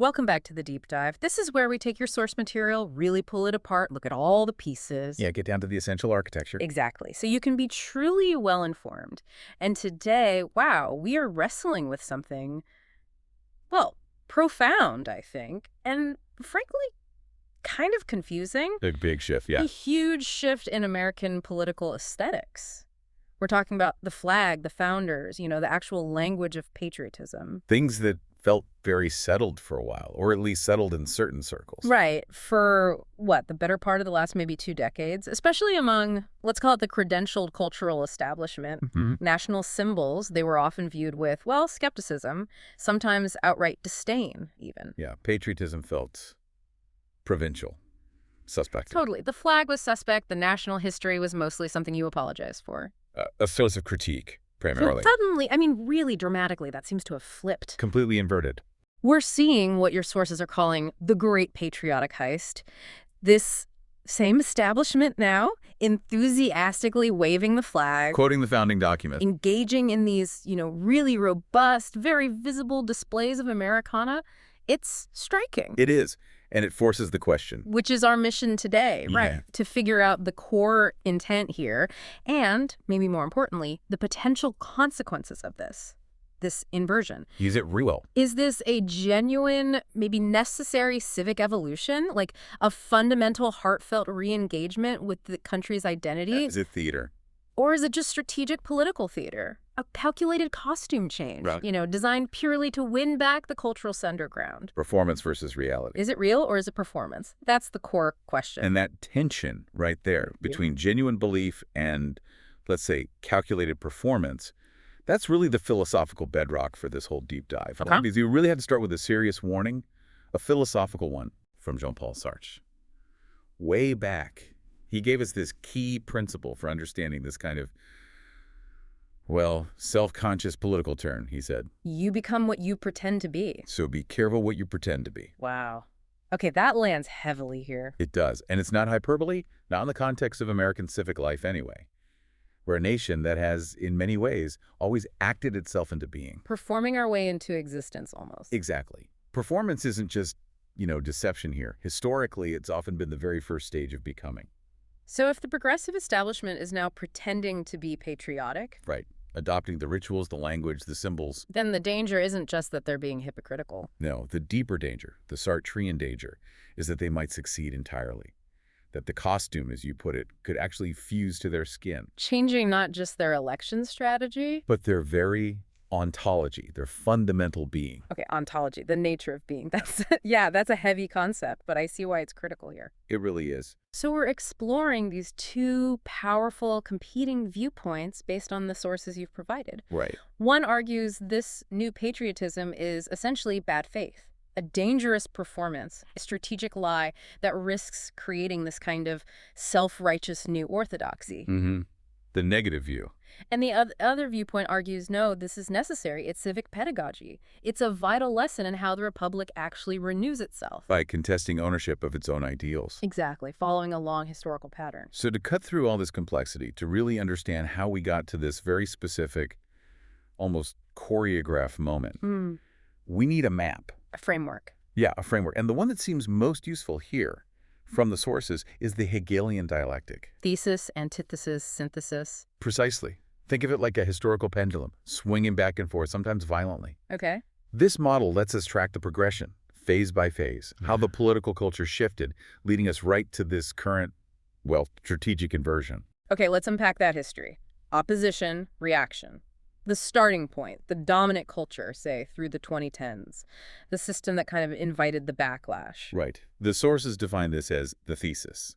Welcome back to the deep dive. This is where we take your source material, really pull it apart, look at all the pieces. Yeah, get down to the essential architecture. Exactly. So you can be truly well informed. And today, wow, we are wrestling with something, well, profound, I think, and frankly, kind of confusing. A big shift, yeah. A huge shift in American political aesthetics. We're talking about the flag, the founders, the actual language of patriotism. Things that felt very settled for a while, or at least settled in certain circles. Right. For the better part of the last maybe 2 decades, especially among, let's call it the credentialed cultural establishment. National symbols, they were often viewed with, skepticism, sometimes outright disdain even. Yeah, patriotism felt provincial, suspect. Totally. The flag was suspect. The national history was mostly something you apologize for. A source of critique, primarily. Suddenly, really dramatically, that seems to have flipped. Completely inverted. We're seeing what your sources are calling the Great Patriotic Heist. This same establishment now enthusiastically waving the flag. Quoting the founding document. Engaging in these, really robust, very visible displays of Americana. It's striking. It is. And it forces the question. Which is our mission today, right? Yeah. To figure out the core intent here and, maybe more importantly, the potential consequences of this inversion. Use it real well. Is this a genuine, maybe necessary civic evolution, like a fundamental, heartfelt re-engagement with the country's identity? Is it theater? Or is it just strategic political theater? A calculated costume change, right. Designed purely to win back the cultural underground. Performance versus reality. Is it real or is it performance? That's the core question. And that tension right there between genuine belief and, let's say, calculated performance, that's really the philosophical bedrock for this whole deep dive. Okay. Because you really had to start with a serious warning, a philosophical one from Jean-Paul Sartre. Way back, he gave us this key principle for understanding this kind of, self-conscious political turn, he said. You become what you pretend to be. So be careful what you pretend to be. Wow. Okay, that lands heavily here. It does. And it's not hyperbole, not in the context of American civic life anyway. We're a nation that has, in many ways, always acted itself into being. Performing our way into existence, almost. Exactly. Performance isn't just, deception here. Historically, it's often been the very first stage of becoming. So if the progressive establishment is now pretending to be patriotic... Right. Adopting the rituals, the language, the symbols. Then the danger isn't just that they're being hypocritical. No, the deeper danger, the Sartrean danger, is that they might succeed entirely. That the costume, as you put it, could actually fuse to their skin. Changing not just their election strategy, but their very ontology, their fundamental being. Okay, ontology, the nature of being. That's a heavy concept, but I see why it's critical here. It really is. So we're exploring these two powerful competing viewpoints based on the sources you've provided. Right. One argues this new patriotism is essentially bad faith, a dangerous performance, a strategic lie that risks creating this kind of self-righteous new orthodoxy. The negative view. And the other viewpoint argues, no, this is necessary. It's civic pedagogy. It's a vital lesson in how the republic actually renews itself. By contesting ownership of its own ideals. Exactly, following a long historical pattern. So to cut through all this complexity, to really understand how we got to this very specific, almost choreographed moment, we need a map. A framework. Yeah, a framework. And the one that seems most useful here from the sources is the Hegelian dialectic. Thesis, antithesis, synthesis. Precisely. Think of it like a historical pendulum, swinging back and forth, sometimes violently. Okay. This model lets us track the progression, phase by phase, how the political culture shifted, leading us right to this current, strategic inversion. Okay, let's unpack that history. Opposition, reaction. The starting point, the dominant culture, say, through the 2010s. The system that kind of invited the backlash. Right. The sources define this as the thesis,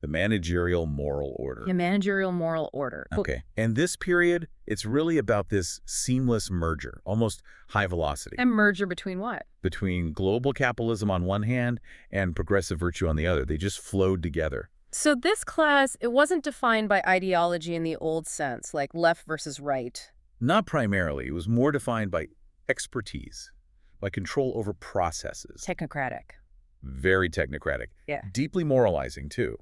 the managerial moral order. The managerial moral order. Okay. And this period, it's really about this seamless merger, almost high velocity. And merger between what? Between global capitalism on one hand and progressive virtue on the other. They just flowed together. So this class, it wasn't defined by ideology in the old sense, like left versus right. Not primarily. It was more defined by expertise, by control over processes. Technocratic. Very technocratic. Yeah. Deeply moralizing, too.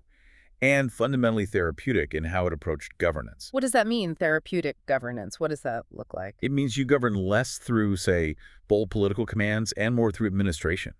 and fundamentally therapeutic in how it approached governance. What does that mean, therapeutic governance? What does that look like? It means you govern less through, say, bold political commands and more through administration,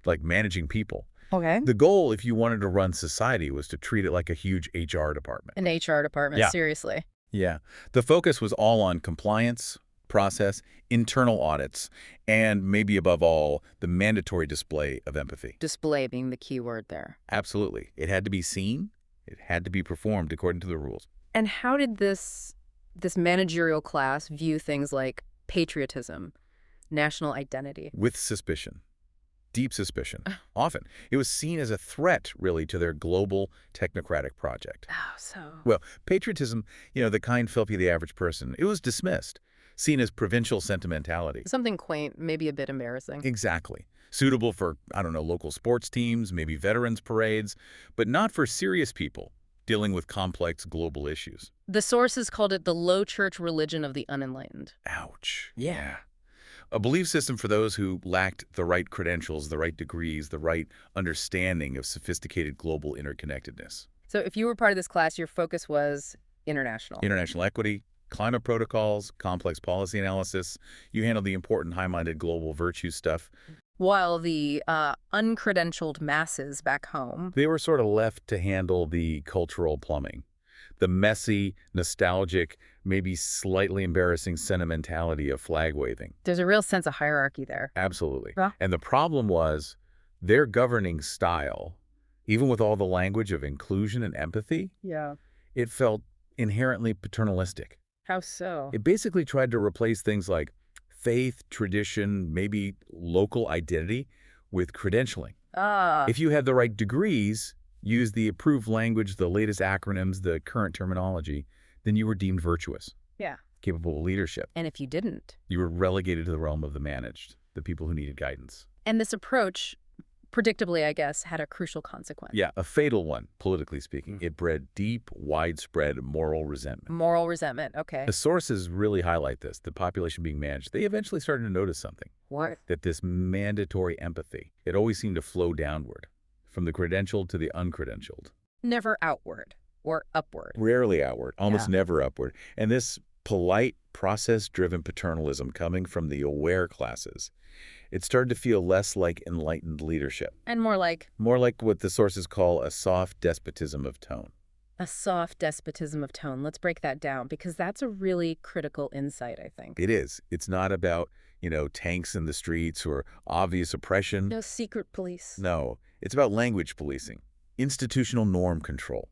like managing people. Okay. The goal, if you wanted to run society, was to treat it like a huge HR department. An HR department, Yeah. seriously. Yeah. The focus was all on compliance, process, internal audits, and maybe above all, the mandatory display of empathy. Display being the key word there. Absolutely. It had to be seen. It had to be performed according to the rules. And how did this managerial class view things like patriotism, national identity? With suspicion. Deep suspicion. Often. It was seen as a threat, really, to their global technocratic project. Oh, so... Well, patriotism, the kind felt to the average person, it was dismissed, seen as provincial sentimentality. Something quaint, maybe a bit embarrassing. Exactly. Suitable for, local sports teams, maybe veterans parades, but not for serious people dealing with complex global issues. The sources called it the low church religion of the unenlightened. Ouch. Yeah. A belief system for those who lacked the right credentials, the right degrees, the right understanding of sophisticated global interconnectedness. So if you were part of this class, your focus was international. International equity, climate protocols, complex policy analysis. You handled the important high-minded global virtue stuff. While the uncredentialed masses back home... They were sort of left to handle the cultural plumbing. The messy, nostalgic, maybe slightly embarrassing sentimentality of flag waving. There's a real sense of hierarchy there. Absolutely. Yeah. And the problem was their governing style, even with all the language of inclusion and empathy, it felt inherently paternalistic. How so? It basically tried to replace things like faith, tradition, maybe local identity with credentialing. If you had the right degrees, use the approved language, the latest acronyms, the current terminology, then you were deemed virtuous. Yeah. Capable of leadership. And if you didn't? You were relegated to the realm of the managed, the people who needed guidance. And this approach, predictably, I guess, had a crucial consequence. Yeah, a fatal one, politically speaking. It bred deep, widespread moral resentment. Moral resentment, okay. The sources really highlight this, the population being managed. They eventually started to notice something. What? That this mandatory empathy, it always seemed to flow downward, from the credentialed to the uncredentialed. Never outward or upward. Rarely outward, almost never upward. And this polite, process-driven paternalism coming from the aware classes, it started to feel less like enlightened leadership. And more like? More like what the sources call a soft despotism of tone. A soft despotism of tone. Let's break that down, because that's a really critical insight, I think. It is. It's not about, tanks in the streets or obvious oppression. No secret police. No. It's about language policing, institutional norm control,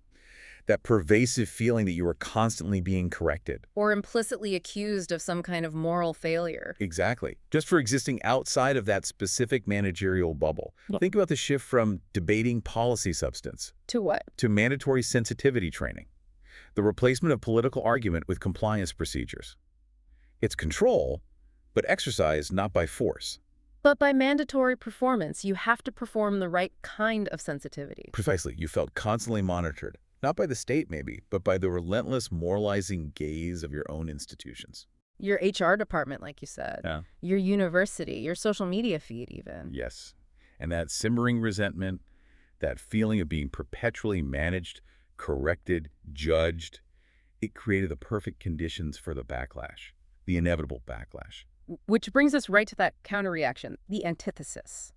that pervasive feeling that you are constantly being corrected. Or implicitly accused of some kind of moral failure. Exactly. Just for existing outside of that specific managerial bubble. Think about the shift from debating policy substance. To what? To mandatory sensitivity training. The replacement of political argument with compliance procedures. It's control, but exercise not by force. But by mandatory performance, you have to perform the right kind of sensitivity. Precisely. You felt constantly monitored. Not by the state, maybe, but by the relentless moralizing gaze of your own institutions. Your HR department, like you said. Yeah. Your university, your social media feed, even. Yes. And that simmering resentment, that feeling of being perpetually managed, corrected, judged, it created the perfect conditions for the backlash, the inevitable backlash. Which brings us right to that counter-reaction, the antithesis.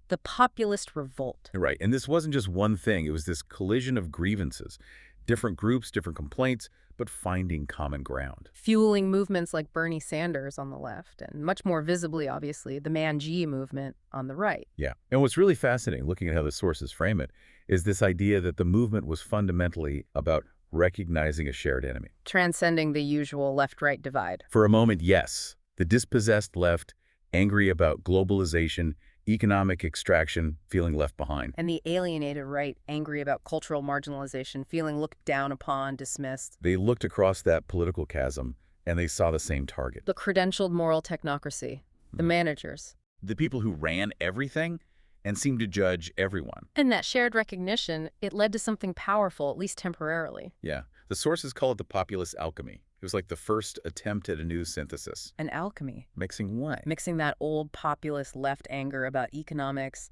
The populist revolt. Right. And this wasn't just one thing. It was this collision of grievances. Different groups, different complaints, but finding common ground. Fueling movements like Bernie Sanders on the left, and much more visibly, obviously, the Man-G movement on the right. Yeah. And what's really fascinating, looking at how the sources frame it, is this idea that the movement was fundamentally about recognizing a shared enemy. Transcending the usual left-right divide. For a moment, yes. The dispossessed left, angry about globalization, economic extraction, feeling left behind. And the alienated right, angry about cultural marginalization, feeling looked down upon, dismissed. They looked across that political chasm, and they saw the same target. The credentialed moral technocracy, the managers. The people who ran everything and seemed to judge everyone. And that shared recognition, it led to something powerful, at least temporarily. Yeah. The sources call it the populist alchemy. It was like the first attempt at a new synthesis. An alchemy. Mixing what? Mixing that old populist left anger about economics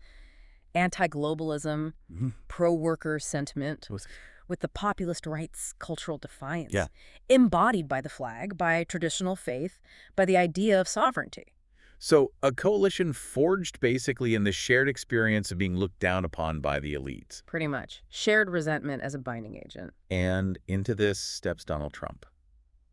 anti-globalism, pro-worker sentiment, Was- with the populist rights cultural defiance, Yeah. embodied by the flag, by traditional faith, by the idea of sovereignty. So a coalition forged basically in the shared experience of being looked down upon by the elites. Pretty much. Shared resentment as a binding agent. And into this steps Donald Trump.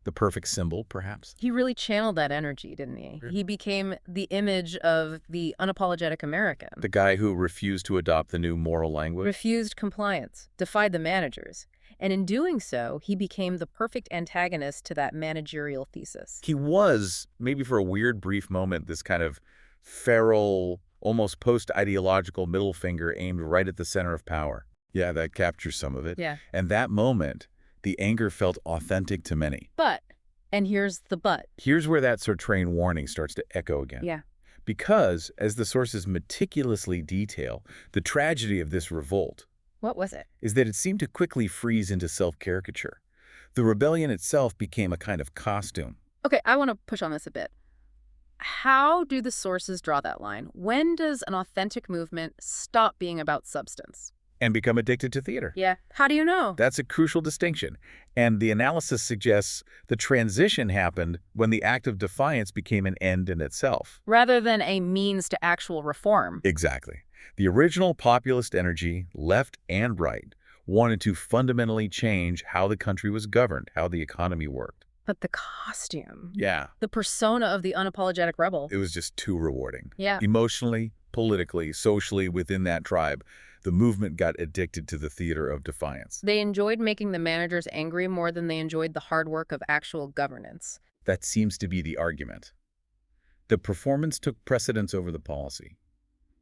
The perfect symbol, perhaps? He really channeled that energy, didn't he? He became the image of the unapologetic American. The guy who refused to adopt the new moral language? Refused compliance, defied the managers. And in doing so, he became the perfect antagonist to that managerial thesis. He was, maybe for a weird brief moment, this kind of feral, almost post-ideological middle finger aimed right at the center of power. Yeah, that captures some of it. Yeah. And that moment, the anger felt authentic to many. But, and here's the but. Here's where that Sartre warning starts to echo again. Yeah. Because, as the sources meticulously detail, the tragedy of this revolt What was it? is that it seemed to quickly freeze into self-caricature. The rebellion itself became a kind of costume. Okay, I want to push on this a bit. How do the sources draw that line? When does an authentic movement stop being about substance? And become addicted to theater. Yeah. How do you know? That's a crucial distinction. And the analysis suggests the transition happened when the act of defiance became an end in itself. Rather than a means to actual reform. Exactly. The original populist energy, left and right, wanted to fundamentally change how the country was governed, how the economy worked. But the costume. Yeah. The persona of the unapologetic rebel. It was just too rewarding. Yeah. Emotionally, politically, socially, within that tribe, the movement got addicted to the theater of defiance. They enjoyed making the managers angry more than they enjoyed the hard work of actual governance. That seems to be the argument. The performance took precedence over the policy.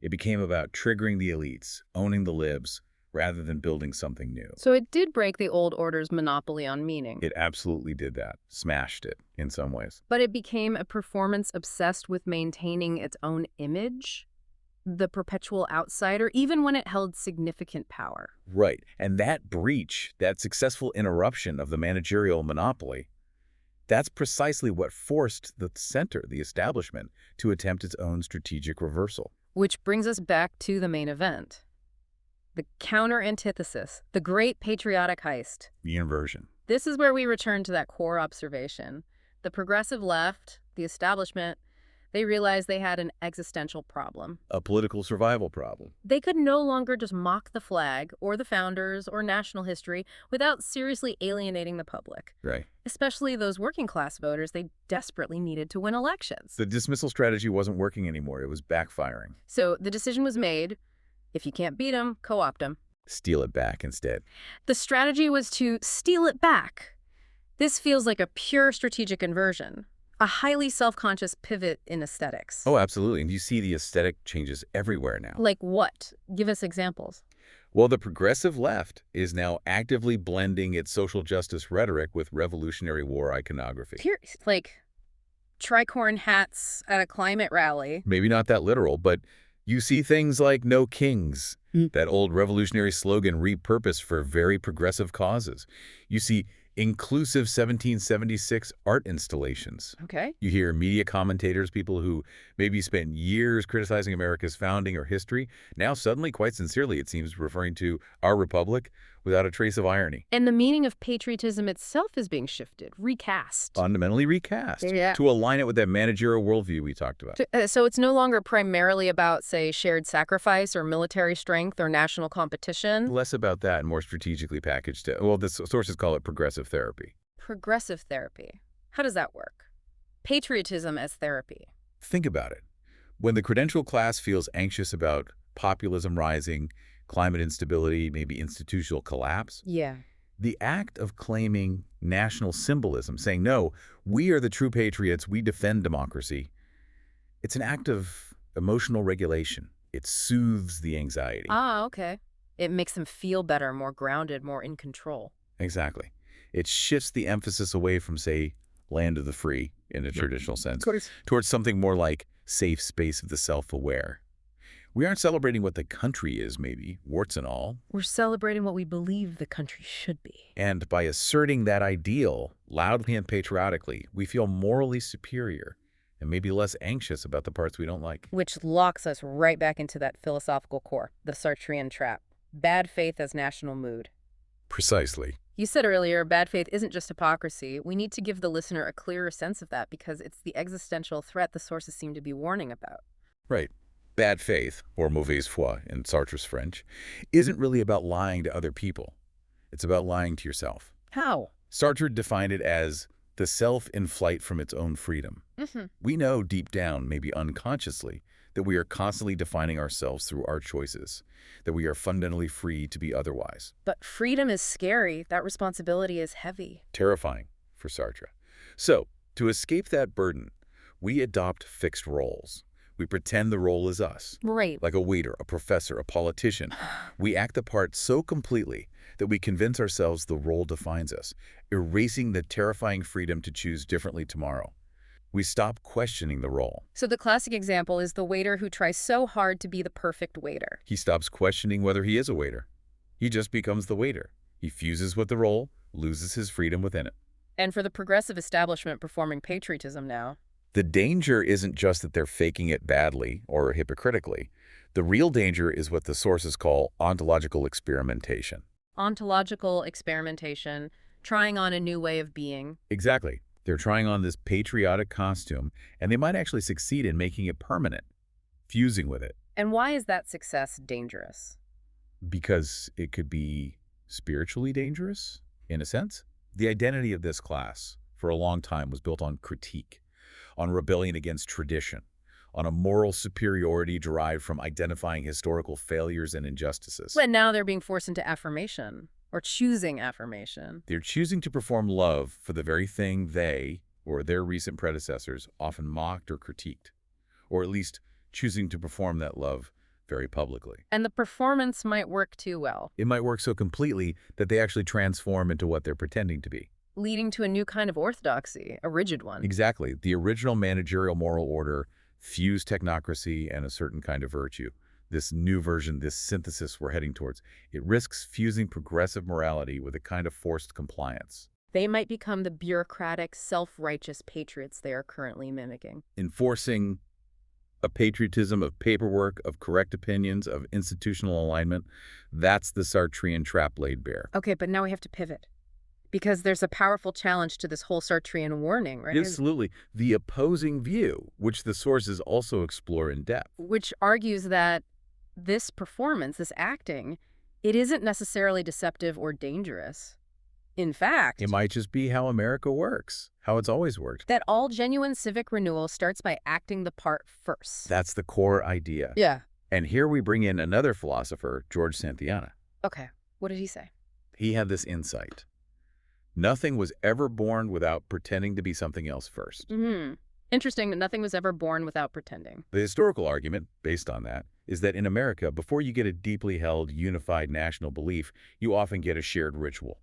It became about triggering the elites, owning the libs, rather than building something new. So it did break the old order's monopoly on meaning. It absolutely did that, smashed it in some ways. But it became a performance obsessed with maintaining its own image, the perpetual outsider, even when it held significant power. Right, and that breach, that successful interruption of the managerial monopoly, that's precisely what forced the center, the establishment, to attempt its own strategic reversal. Which brings us back to the main event. The counter-antithesis, the Great Patriotic Heist. The inversion. This is where we return to that core observation. The progressive left, the establishment, they realized they had an existential problem. A political survival problem. They could no longer just mock the flag or the founders or national history without seriously alienating the public. Right. Especially those working-class voters they desperately needed to win elections. The dismissal strategy wasn't working anymore. It was backfiring. So the decision was made. If you can't beat them, co-opt them. Steal it back instead. The strategy was to steal it back. This feels like a pure strategic inversion, a highly self-conscious pivot in aesthetics. Oh, absolutely. And you see the aesthetic changes everywhere now. Like what? Give us examples. Well, the progressive left is now actively blending its social justice rhetoric with Revolutionary War iconography. Like tricorn hats at a climate rally. Maybe not that literal, but you see things like "No Kings," that old revolutionary slogan repurposed for very progressive causes. You see inclusive 1776 art installations. Okay. You hear media commentators, people who maybe spent years criticizing America's founding or history, now suddenly, quite sincerely, it seems, referring to our republic without a trace of irony. And the meaning of patriotism itself is being shifted, recast. Fundamentally recast Yeah. to align it with that managerial worldview we talked about. So it's no longer primarily about, say, shared sacrifice or military strength or national competition. Less about that and more strategically packaged. Well, the sources call it progressive therapy. Progressive therapy. How does that work? Patriotism as therapy. Think about it. When the credential class feels anxious about populism rising, climate instability, maybe institutional collapse, Yeah. the act of claiming national symbolism, saying, no, we are the true patriots, we defend democracy, it's an act of emotional regulation. It soothes the anxiety. Ah, okay. It makes them feel better, more grounded, more in control. Exactly. It shifts the emphasis away from, say, land of the free in a traditional sense, towards something more like safe space of the self-aware. We aren't celebrating what the country is, maybe, warts and all. We're celebrating what we believe the country should be. And by asserting that ideal, loudly and patriotically, we feel morally superior, and maybe less anxious about the parts we don't like. Which locks us right back into that philosophical core, the Sartrean trap. Bad faith as national mood. Precisely. You said earlier, bad faith isn't just hypocrisy. We need to give the listener a clearer sense of that because it's the existential threat the sources seem to be warning about. Right. Bad faith, or mauvaise foi in Sartre's French, isn't really about lying to other people. It's about lying to yourself. How? Sartre defined it as the self in flight from its own freedom. We know deep down, maybe unconsciously, that we are constantly defining ourselves through our choices, that we are fundamentally free to be otherwise. But freedom is scary. That responsibility is heavy. Terrifying for Sartre. So, to escape that burden, we adopt fixed roles. We pretend the role is us. Right. Like a waiter, a professor, a politician. We act the part so completely that we convince ourselves the role defines us, erasing the terrifying freedom to choose differently tomorrow. We stop questioning the role. So the classic example is the waiter who tries so hard to be the perfect waiter. He stops questioning whether he is a waiter. He just becomes the waiter. He fuses with the role, loses his freedom within it. And for the progressive establishment performing patriotism now, the danger isn't just that they're faking it badly or hypocritically. The real danger is what the sources call ontological experimentation. Ontological experimentation, trying on a new way of being. Exactly. They're trying on this patriotic costume, and they might actually succeed in making it permanent, fusing with it. And why is that success dangerous? Because it could be spiritually dangerous, in a sense. The identity of this class, for a long time, was built on critique, on rebellion against tradition, on a moral superiority derived from identifying historical failures and injustices. But now they're being forced into affirmation, or choosing affirmation. They're choosing to perform love for the very thing they, or their recent predecessors, often mocked or critiqued, or at least choosing to perform that love very publicly. And the performance might work too well. It might work so completely that they actually transform into what they're pretending to be. Leading to a new kind of orthodoxy, a rigid one. Exactly. The original managerial moral order fused technocracy and a certain kind of virtue. This new version, this synthesis we're heading towards, it risks fusing progressive morality with a kind of forced compliance. They might become the bureaucratic, self-righteous patriots they are currently mimicking. Enforcing a patriotism of paperwork, of correct opinions, of institutional alignment, that's the Sartrean trap laid bare. Okay, but now we have to pivot. Because there's a powerful challenge to this whole Sartrean warning, right? Absolutely. The opposing view, which the sources also explore in depth. Which argues that this performance, this acting, it isn't necessarily deceptive or dangerous. In fact, it might just be how America works, how it's always worked. That all genuine civic renewal starts by acting the part first. That's the core idea. Yeah. And here we bring in another philosopher, George Santayana. Okay. What did he say? He had this insight. Nothing was ever born without pretending to be something else first. Interesting that nothing was ever born without pretending. The historical argument, based on that, is that in America, before you get a deeply held, unified national belief, you often get a shared ritual,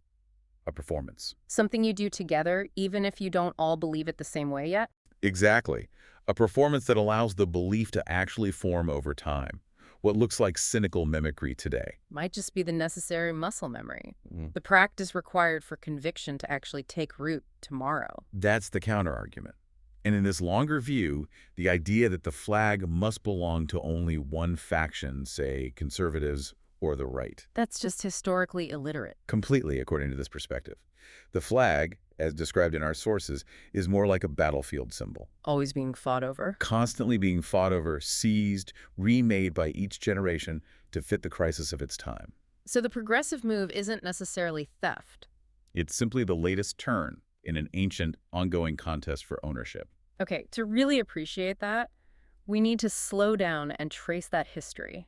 a performance. Something you do together, even if you don't all believe it the same way yet? Exactly. A performance that allows the belief to actually form over time. What looks like cynical mimicry today. Might just be the necessary muscle memory. The practice required for conviction to actually take root tomorrow. That's the counter-argument. And in this longer view, the idea that the flag must belong to only one faction, say conservatives or the right. That's just historically illiterate. Completely, according to this perspective. The flag, as described in our sources, is more like a battlefield symbol. Always being fought over. Constantly being fought over, seized, remade by each generation to fit the crisis of its time. So the progressive move isn't necessarily theft. It's simply the latest turn in an ancient, ongoing contest for ownership. Okay, to really appreciate that, we need to slow down and trace that history.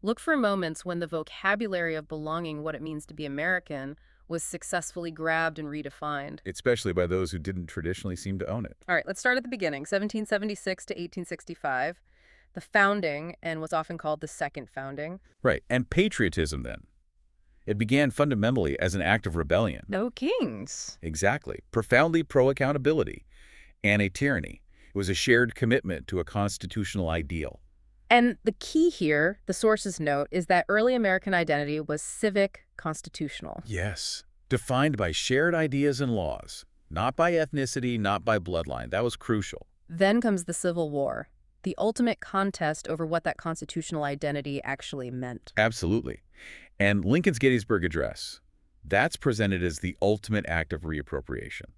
Look for moments when the vocabulary of belonging, what it means to be American, was successfully grabbed and redefined. Especially by those who didn't traditionally seem to own it. All right, let's start at the beginning, 1776 to 1865. The founding, and what's often called the second founding. Right, and patriotism then. It began fundamentally as an act of rebellion. No kings. Exactly. Profoundly pro-accountability and a tyranny. It was a shared commitment to a constitutional ideal. And the key here, the sources note, is that early American identity was civic constitutional. Yes. Defined by shared ideas and laws. Not by ethnicity, not by bloodline. That was crucial. Then comes the Civil War, the ultimate contest over what that constitutional identity actually meant. Absolutely. And Lincoln's Gettysburg Address, that's presented as the ultimate act of reappropriation,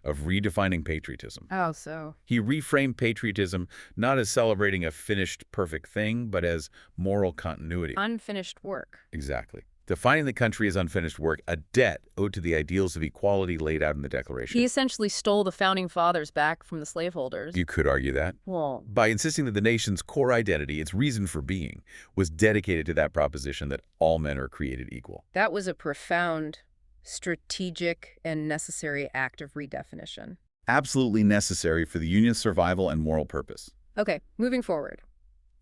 of redefining patriotism. Oh, so? He reframed patriotism not as celebrating a finished, perfect thing, but as moral continuity. Unfinished work. Exactly. Defining the country as unfinished work, a debt owed to the ideals of equality laid out in the Declaration. He essentially stole the Founding Fathers back from the slaveholders. You could argue that. Well, By insisting that the nation's core identity, its reason for being, was dedicated to that proposition that all men are created equal. that was a profound, strategic, and necessary act of redefinition. Absolutely necessary for the Union's survival and moral purpose. Okay, moving forward.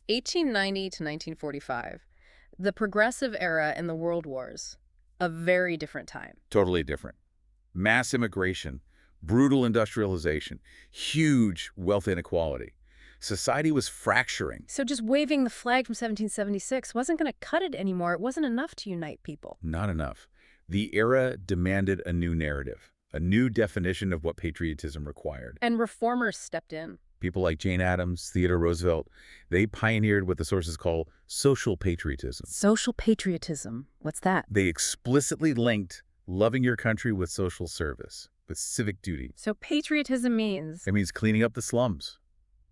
1890 to 1945. The progressive era in the World Wars. A very different time. Totally different. Mass immigration, brutal industrialization, huge wealth inequality. Society was fracturing. So just waving the flag from 1776 wasn't going to cut it anymore. It wasn't enough to unite people. Not enough. The era demanded a new narrative, a new definition of what patriotism required. And reformers stepped in. People like Jane Addams, Theodore Roosevelt, they pioneered what the sources call social patriotism. Social patriotism. What's that? They explicitly linked loving your country with social service, with civic duty. So patriotism means... It means cleaning up the slums,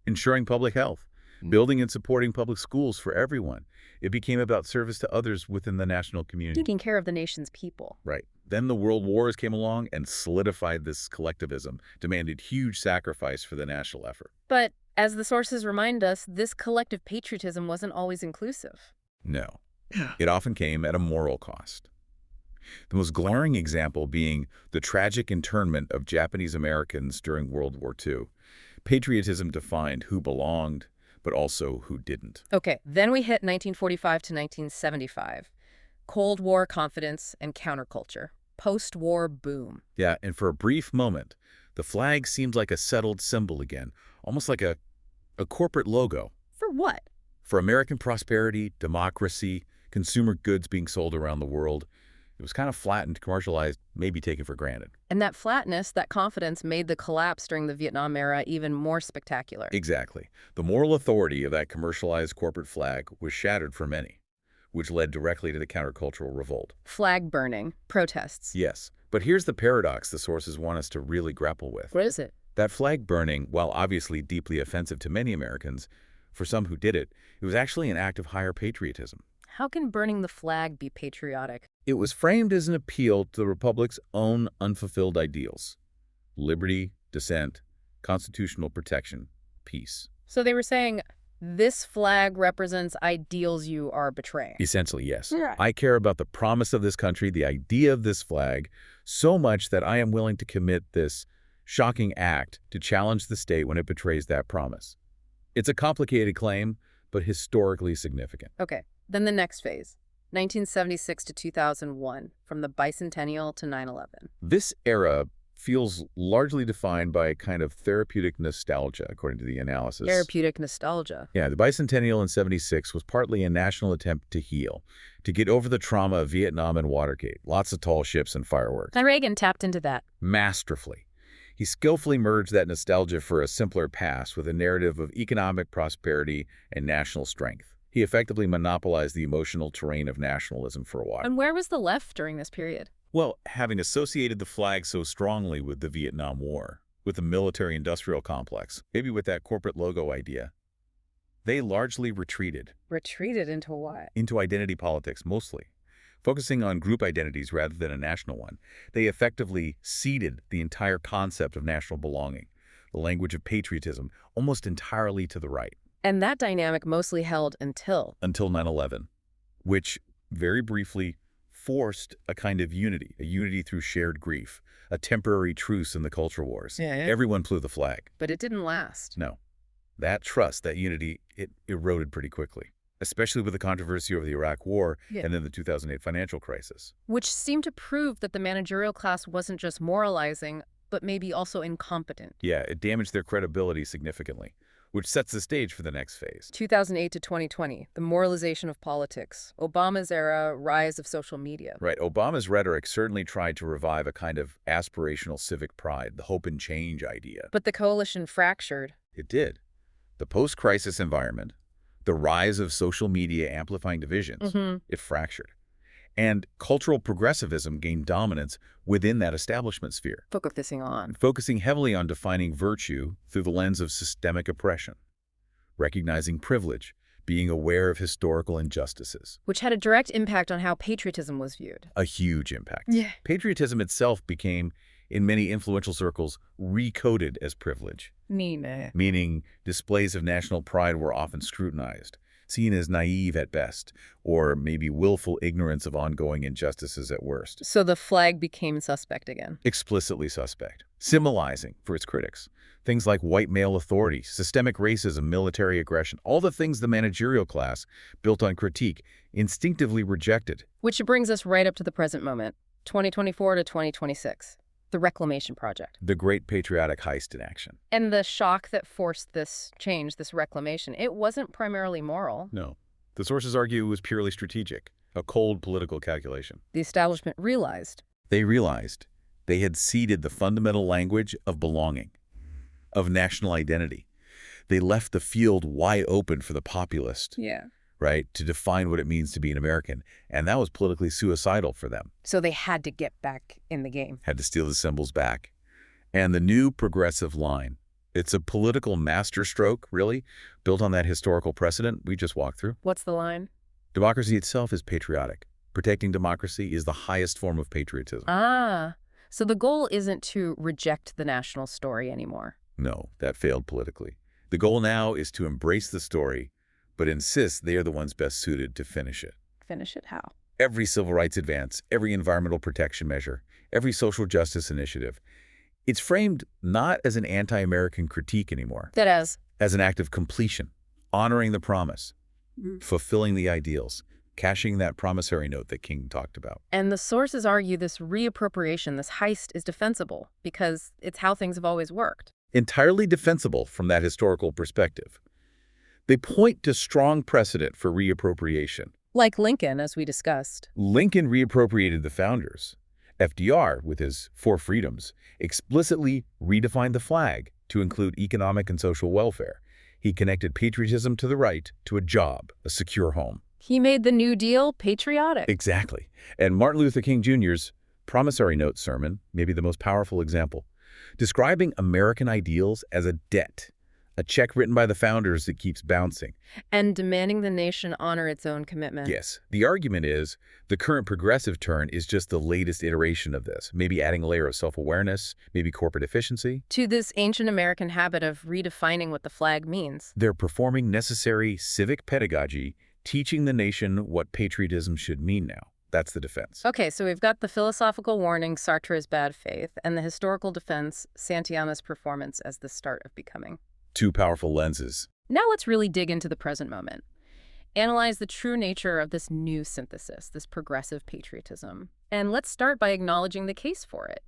ensuring public health, building and supporting public schools for everyone. It became about service to others within the national community. taking care of the nation's people. Right. Then the World Wars came along and solidified this collectivism, demanded huge sacrifice for the national effort. But as the sources remind us, this collective patriotism wasn't always inclusive. No. It often came at a moral cost. The most glaring example being the tragic internment of Japanese Americans during World War II. Patriotism defined who belonged, but also who didn't. Okay, then we hit 1945 to 1975. Cold War confidence and counterculture. Post-war boom. Yeah, and for a brief moment, the flag seemed like a settled symbol again, almost like a corporate logo. For what? For American prosperity, democracy, consumer goods being sold around the world. It was kind of flattened, commercialized, maybe taken for granted. And that flatness, that confidence, made the collapse during the Vietnam era even more spectacular. Exactly. The moral authority of that commercialized corporate flag was shattered for many, which led directly to the countercultural revolt. Flag burning, protests. Yes, but here's the paradox the sources want us to really grapple with. What is it? That flag burning, while obviously deeply offensive to many Americans, for some who did it, it was actually an act of higher patriotism. How can burning the flag be patriotic? It was framed as an appeal to the Republic's own unfulfilled ideals: liberty, dissent, constitutional protection, peace. So they were saying, this flag represents ideals you are betraying. Essentially, yes. Yeah. I care about the promise of this country, the idea of this flag, so much that I am willing to commit this shocking act to challenge the state when it betrays that promise. It's a complicated claim, but historically significant. Okay, then the next phase. 1976 to 2001, from the bicentennial to 9/11. This era feels largely defined by a kind of therapeutic nostalgia, according to the analysis. Therapeutic nostalgia. Yeah, the bicentennial in 76 was partly a national attempt to heal, to get over the trauma of Vietnam and Watergate, lots of tall ships and fireworks. And Reagan tapped into that. Masterfully. He skillfully merged that nostalgia for a simpler past with a narrative of economic prosperity and national strength. He effectively monopolized the emotional terrain of nationalism for a while. And where was the left during this period? Well, having associated the flag so strongly with the Vietnam War, with the military-industrial complex, maybe with that corporate logo idea, they largely retreated. Retreated into what? Into identity politics, mostly. Focusing on group identities rather than a national one, they effectively ceded the entire concept of national belonging, the language of patriotism, almost entirely to the right. And that dynamic mostly held until 9/11, which, very briefly, forced a kind of unity, a unity through shared grief, a temporary truce in the culture wars. Yeah. Everyone flew the flag. But it didn't last. No. That trust, that unity, it eroded pretty quickly, especially with the controversy over the Iraq War and then the 2008 financial crisis. Which seemed to prove that the managerial class wasn't just moralizing, but maybe also incompetent. Yeah, it damaged their credibility significantly. which sets the stage for the next phase. 2008 to 2020, the moralization of politics, Obama's era, rise of social media. Right. Obama's rhetoric certainly tried to revive a kind of aspirational civic pride, the hope and change idea. But the coalition fractured. It did. The post-crisis environment, the rise of social media amplifying divisions, it fractured. And cultural progressivism gained dominance within that establishment sphere. Focusing heavily on defining virtue through the lens of systemic oppression, recognizing privilege, being aware of historical injustices. Which had a direct impact on how patriotism was viewed. A huge impact. Yeah. Patriotism itself became, in many influential circles, recoded as privilege. Meaning displays of national pride were often scrutinized, seen as naive at best, or maybe willful ignorance of ongoing injustices at worst. So the flag became suspect again. Explicitly suspect. Symbolizing, for its critics, things like white male authority, systemic racism, military aggression, all the things the managerial class, built on critique, instinctively rejected. Which brings us right up to the present moment, 2024 to 2026. The Reclamation Project. The Great Patriotic Heist in action. And the shock that forced this change, this reclamation, it wasn't primarily moral. No. The sources argue it was purely strategic, a cold political calculation. The establishment realized. They realized they had ceded the fundamental language of belonging, of national identity. They left the field wide open for the populist. Yeah. Right, to define what it means to be an American. And that was politically suicidal for them. So they had to get back in the game. Had to steal the symbols back. And the new progressive line, it's a political masterstroke, really, built on that historical precedent we just walked through. What's the line? Democracy itself is patriotic. Protecting democracy is the highest form of patriotism. So the goal isn't to reject the national story anymore. No, that failed politically. The goal now is to embrace the story, but insist they are the ones best suited to finish it. Finish it how? Every civil rights advance, every environmental protection measure, every social justice initiative, it's framed not as an anti-American critique anymore. That as? As an act of completion, honoring the promise, fulfilling the ideals, cashing that promissory note that King talked about. And the sources argue this reappropriation, this heist, is defensible because it's how things have always worked. Entirely defensible from that historical perspective. They point to strong precedent for reappropriation. Like Lincoln, as we discussed. Lincoln reappropriated the founders. FDR, with his 4 freedoms, explicitly redefined the flag to include economic and social welfare. He connected patriotism to the right to a job, a secure home. He made the New Deal patriotic. Exactly. And Martin Luther King Jr.'s promissory note sermon, maybe the most powerful example, describing American ideals as a debt. A check written by the founders that keeps bouncing. And demanding the nation honor its own commitment. Yes. The argument is the current progressive turn is just the latest iteration of this, maybe adding a layer of self-awareness, maybe corporate efficiency. To this ancient American habit of redefining what the flag means. They're performing necessary civic pedagogy, teaching the nation what patriotism should mean now. That's the defense. Okay, so we've got the philosophical warning, Sartre's bad faith, and the historical defense, Santayana's performance as the start of becoming. 2 powerful lenses. Now let's really dig into the present moment. Analyze the true nature of this new synthesis, this progressive patriotism. And let's start by acknowledging the case for it.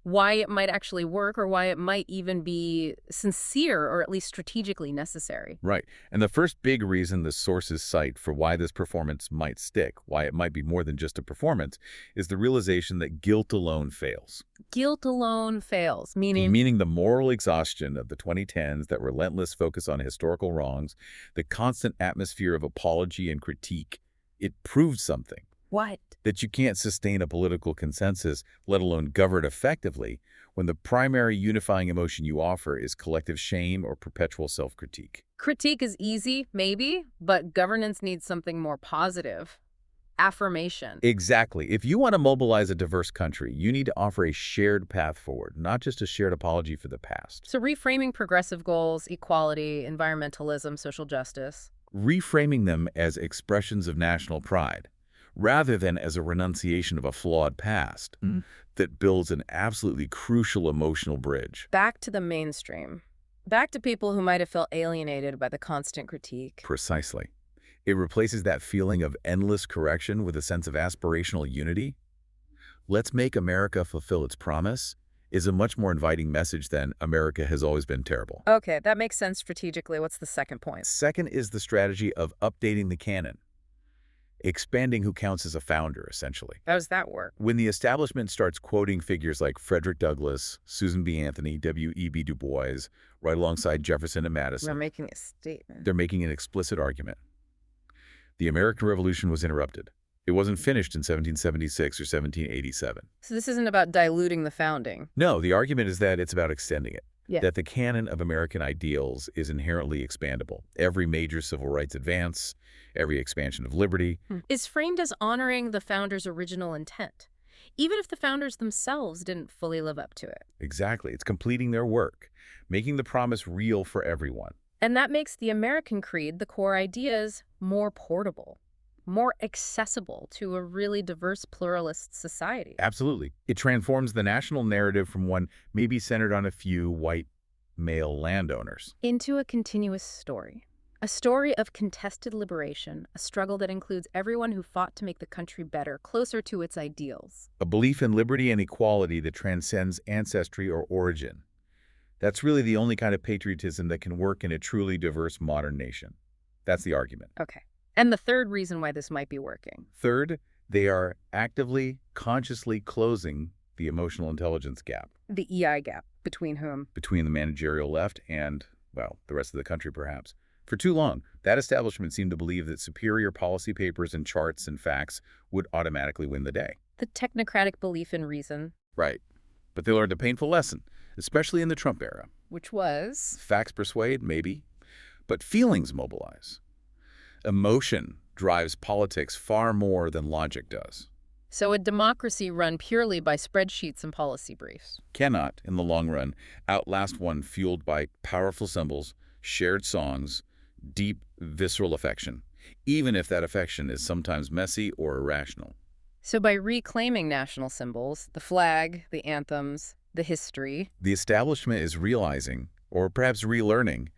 Why it might actually work, or why it might even be sincere or at least strategically necessary. Right. And the first big reason the sources cite for why this performance might stick, why it might be more than just a performance, is the realization that guilt alone fails. Guilt alone fails, meaning? Meaning the moral exhaustion of the 2010s, that relentless focus on historical wrongs, the constant atmosphere of apology and critique. It proved something. What? That you can't sustain a political consensus, let alone govern effectively, when the primary unifying emotion you offer is collective shame or perpetual self-critique. Critique is easy, maybe, but governance needs something more positive. Affirmation. Exactly. If you want to mobilize a diverse country, you need to offer a shared path forward, not just a shared apology for the past. So reframing progressive goals, equality, environmentalism, social justice. Reframing them as expressions of national pride, rather than as a renunciation of a flawed past that builds an absolutely crucial emotional bridge. Back to the mainstream. Back to people who might have felt alienated by the constant critique. Precisely. It replaces that feeling of endless correction with a sense of aspirational unity. Let's make America fulfill its promise is a much more inviting message than America has always been terrible. Okay, that makes sense strategically. What's the second point? Second is the strategy of updating the canon, expanding who counts as a founder, essentially. How does that work? When the establishment starts quoting figures like Frederick Douglass, Susan B. Anthony, W.E.B. Du Bois, right alongside Jefferson and Madison, They're making a statement. they're making an explicit argument. The American Revolution was interrupted. It wasn't finished in 1776 or 1787. So this isn't about diluting the founding. No, the argument is that it's about extending it. Yeah. That the canon of American ideals is inherently expandable. Every major civil rights advance, every expansion of liberty, Is framed as honoring the founders' original intent, even if the founders themselves didn't fully live up to it. exactly. It's completing their work, making the promise real for everyone. And that makes the American creed, the core ideas, more portable, more accessible to a really diverse pluralist society. Absolutely. It transforms the national narrative from one maybe centered on a few white male landowners Into a continuous story. A story of contested liberation, a struggle that includes everyone who fought to make the country better, closer to its ideals. a belief in liberty and equality that transcends ancestry or origin. That's really the only kind of patriotism that can work in a truly diverse modern nation. That's the argument. Okay. And the third reason why this might be working. Third, they are actively, consciously closing the emotional intelligence gap The EI gap. Between whom? between the managerial left and, well, the rest of the country perhaps. For too long, that establishment seemed to believe that superior policy papers and charts and facts would automatically win the day. The technocratic belief in reason. Right. But they learned a painful lesson, especially in the Trump era. Which was? Facts persuade, maybe, but feelings mobilize. Emotion drives politics far more than logic does. So a democracy run purely by spreadsheets and policy briefs. Cannot, in the long run, outlast one fueled by powerful symbols, shared songs, deep, visceral affection, even if that affection is sometimes messy or irrational. So by reclaiming national symbols, the flag, the anthems, the history, The establishment is realizing, or perhaps relearning,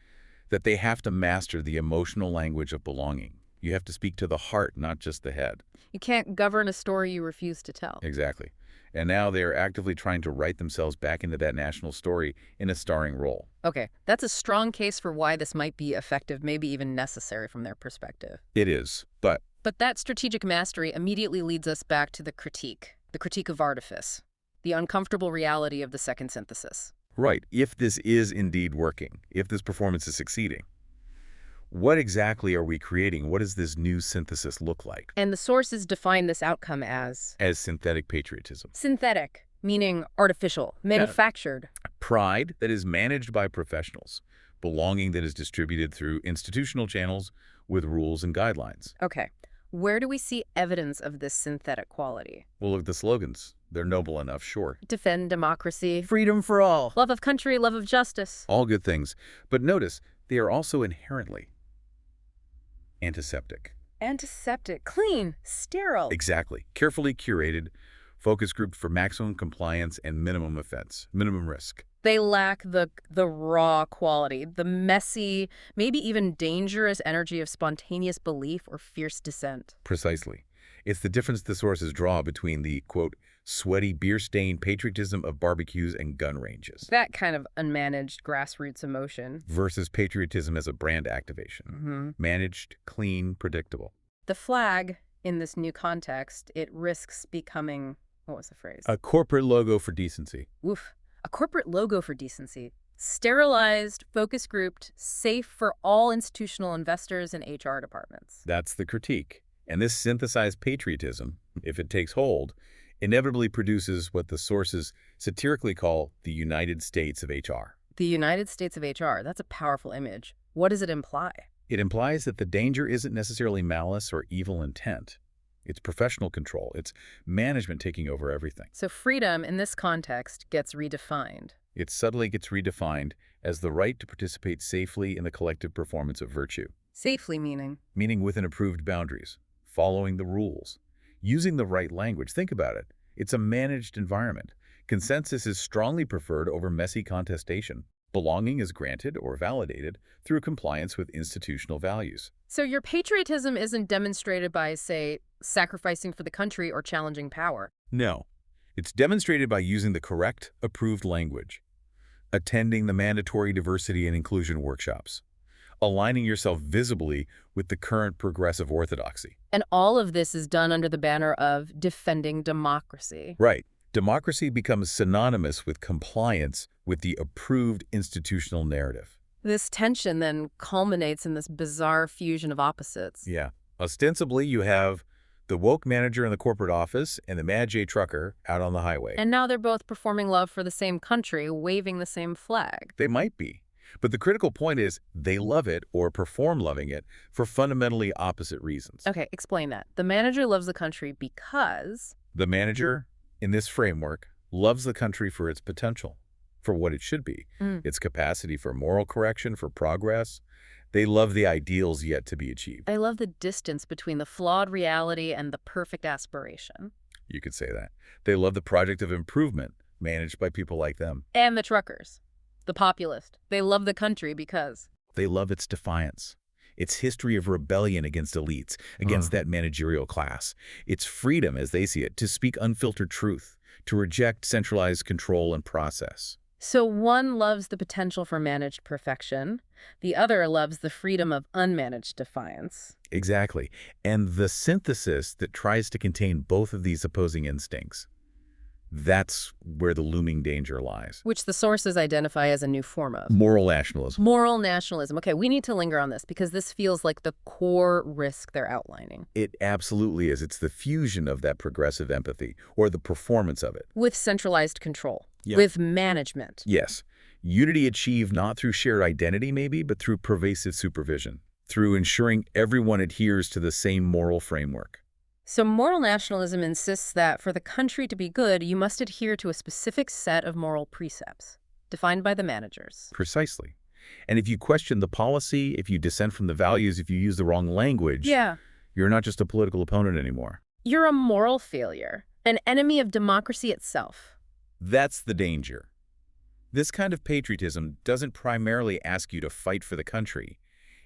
that they have to master the emotional language of belonging. You have to speak to the heart, not just the head. you can't govern a story you refuse to tell. Exactly. And now they are actively trying to write themselves back into that national story in a starring role. Okay, that's a strong case for why this might be effective, maybe even necessary from their perspective. It is, but But that strategic mastery immediately leads us back to the critique of artifice, the uncomfortable reality of the second synthesis. right, if this is indeed working, if this performance is succeeding, what exactly are we creating? What does this new synthesis look like? And the sources define this outcome as As synthetic patriotism. synthetic, meaning artificial, manufactured. Pride that is managed by professionals. Belonging that is distributed through institutional channels with rules and guidelines. Okay, where do we see evidence of this synthetic quality? Well, look at the slogans. They're noble enough, sure. Defend democracy, Freedom for all. love of country, love of justice. All good things. But notice, they are also inherently antiseptic. Antiseptic, clean, sterile. Exactly. Carefully curated, focus grouped for maximum compliance and minimum offense, minimum risk. They lack the raw quality, the messy, maybe even dangerous energy of spontaneous belief or fierce dissent. Precisely. It's the difference the sources draw between the, quote, sweaty, beer-stained patriotism of barbecues and gun ranges That kind of unmanaged grassroots emotion. versus patriotism as a brand activation. Managed, clean, predictable. The flag, in this new context, it risks becoming, what was the phrase? A corporate logo for decency. Oof. A corporate logo for decency. Sterilized, focus grouped, safe for all institutional investors and HR departments. That's the critique. And this synthesized patriotism, if it takes hold, inevitably produces what the sources satirically call the United States of HR. The United States of HR, that's a powerful image. What does it imply? It implies that the danger isn't necessarily malice or evil intent. It's professional control. It's management taking over everything. So freedom in this context gets redefined. It subtly gets redefined as the right to participate safely in the collective performance of virtue. Safely meaning? Meaning within approved boundaries, following the rules, using the right language. Think about it. It's a managed environment. Consensus is strongly preferred over messy contestation. Belonging is granted or validated through compliance with institutional values. So your patriotism isn't demonstrated by, say, sacrificing for the country or challenging power. No. It's demonstrated by using the correct, approved language, attending the mandatory diversity and inclusion workshops, aligning yourself visibly with the current progressive orthodoxy. And all of this is done under the banner of defending democracy. Right. Democracy becomes synonymous with compliance with the approved institutional narrative. This tension then culminates in this bizarre fusion of opposites. Yeah. Ostensibly, you have the woke manager in the corporate office and the Mad J trucker out on the highway. And now they're both performing love for the same country, waving the same flag. They might be. But the critical point is they love it or perform loving it for fundamentally opposite reasons. Okay, explain that. The manager loves the country because... The manager, in this framework, loves the country for its potential, for what it should be, its capacity for moral correction, for progress. They love the ideals yet to be achieved. I love the distance between the flawed reality and the perfect aspiration. You could say that. They love the project of improvement managed by people like them. And the truckers, the populist. They love the country because... They love its defiance, its history of rebellion against elites, against that managerial class, its freedom, as they see it, to speak unfiltered truth, to reject centralized control and process. So one loves the potential for managed perfection. The other loves the freedom of unmanaged defiance. Exactly. And the synthesis that tries to contain both of these opposing instincts, that's where the looming danger lies. Which the sources identify as a new form of... Moral nationalism. Moral nationalism. Okay, we need to linger on this because this feels like the core risk they're outlining. It absolutely is. It's the fusion of that progressive empathy, or the performance of it. With centralized control. Yeah. With management. Yes. Unity achieved not through shared identity, maybe, but through pervasive supervision, through ensuring everyone adheres to the same moral framework. So moral nationalism insists that for the country to be good, you must adhere to a specific set of moral precepts, defined by the managers. Precisely. And if you question the policy, if you dissent from the values, if you use the wrong language, you're not just a political opponent anymore. You're a moral failure, an enemy of democracy itself. That's the danger. This kind of patriotism doesn't primarily ask you to fight for the country.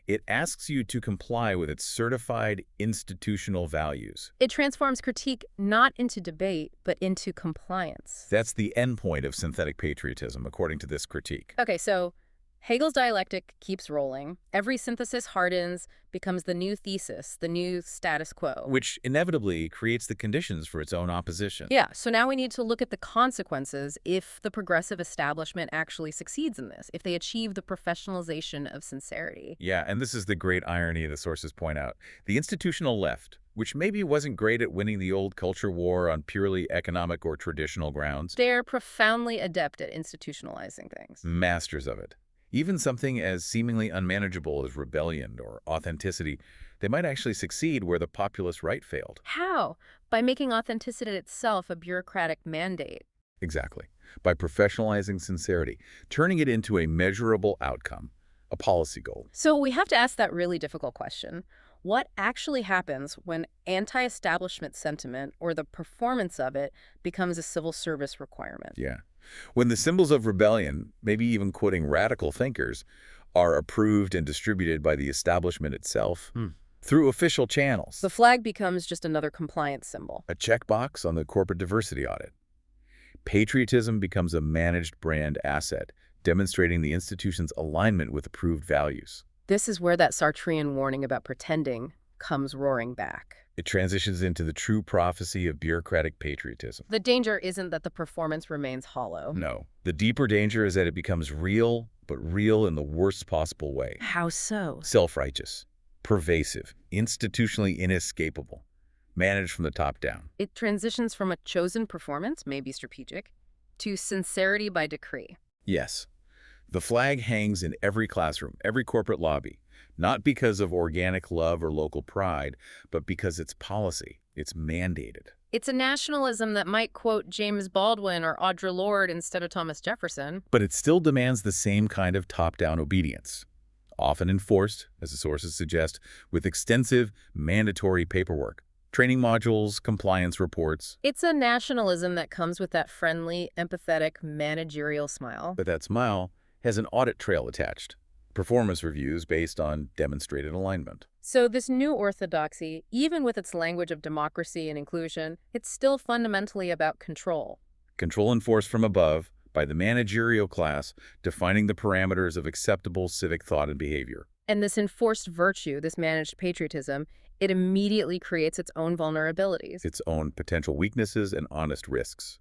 It asks you to comply with its certified institutional values. It transforms critique not into debate, but into compliance. That's the endpoint of synthetic patriotism, according to this critique. Okay, so Hegel's dialectic keeps rolling. Every synthesis hardens, becomes the new thesis, the new status quo. Which inevitably creates the conditions for its own opposition. Yeah, so now we need to look at the consequences if the progressive establishment actually succeeds in this, if they achieve the professionalization of sincerity. Yeah, and this is the great irony the sources point out. The institutional left, which maybe wasn't great at winning the old culture war on purely economic or traditional grounds. They're profoundly adept at institutionalizing things. Masters of it. Even something as seemingly unmanageable as rebellion or authenticity, they might actually succeed where the populist right failed. How? By making authenticity itself a bureaucratic mandate. Exactly. By professionalizing sincerity, turning it into a measurable outcome, a policy goal. So we have to ask that really difficult question. What actually happens when anti-establishment sentiment, or the performance of it, becomes a civil service requirement? Yeah. When the symbols of rebellion, maybe even quoting radical thinkers, are approved and distributed by the establishment itself through official channels. The flag becomes just another compliance symbol. A checkbox on the corporate diversity audit. Patriotism becomes a managed brand asset, demonstrating the institution's alignment with approved values. This is where that Sartrean warning about pretending comes roaring back. It transitions into the true prophecy of bureaucratic patriotism. The danger isn't that the performance remains hollow. No. The deeper danger is that it becomes real, but real in the worst possible way. How so? Self-righteous, pervasive, institutionally inescapable, managed from the top down. It transitions from a chosen performance, maybe strategic, to sincerity by decree. Yes. The flag hangs in every classroom, every corporate lobby, not because of organic love or local pride, but because it's policy. It's mandated. It's a nationalism that might quote James Baldwin or Audre Lorde instead of Thomas Jefferson. But it still demands the same kind of top-down obedience, often enforced, as the sources suggest, with extensive mandatory paperwork, training modules, compliance reports. It's a nationalism that comes with that friendly, empathetic, managerial smile. But that smile has an audit trail attached. Performance reviews based on demonstrated alignment. So this new orthodoxy, even with its language of democracy and inclusion, it's still fundamentally about control. Control enforced from above by the managerial class, defining the parameters of acceptable civic thought and behavior. And this enforced virtue, this managed patriotism, it immediately creates its own vulnerabilities. Its own potential weaknesses and honest risks.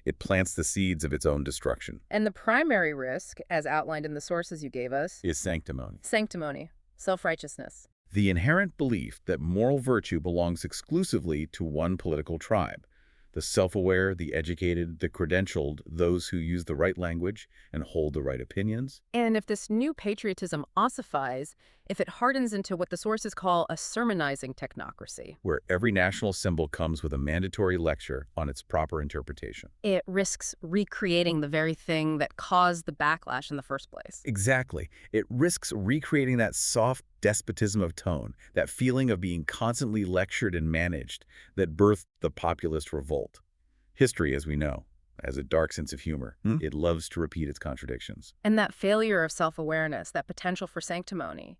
It plants the seeds of its own destruction. And the primary risk, as outlined in the sources you gave us, Is sanctimony. Sanctimony, self-righteousness. The inherent belief that moral virtue belongs exclusively to one political tribe. The self-aware, the educated, the credentialed, those who use the right language and hold the right opinions. And if this new patriotism ossifies, if it hardens into what the sources call a sermonizing technocracy, Where every national symbol comes with a mandatory lecture on its proper interpretation. it risks recreating the very thing that caused the backlash in the first place. Exactly. It risks recreating that soft despotism of tone, that feeling of being constantly lectured and managed that birthed the populist revolt. History, as we know, has a dark sense of humor. It loves to repeat its contradictions. And that failure of self-awareness, that potential for sanctimony,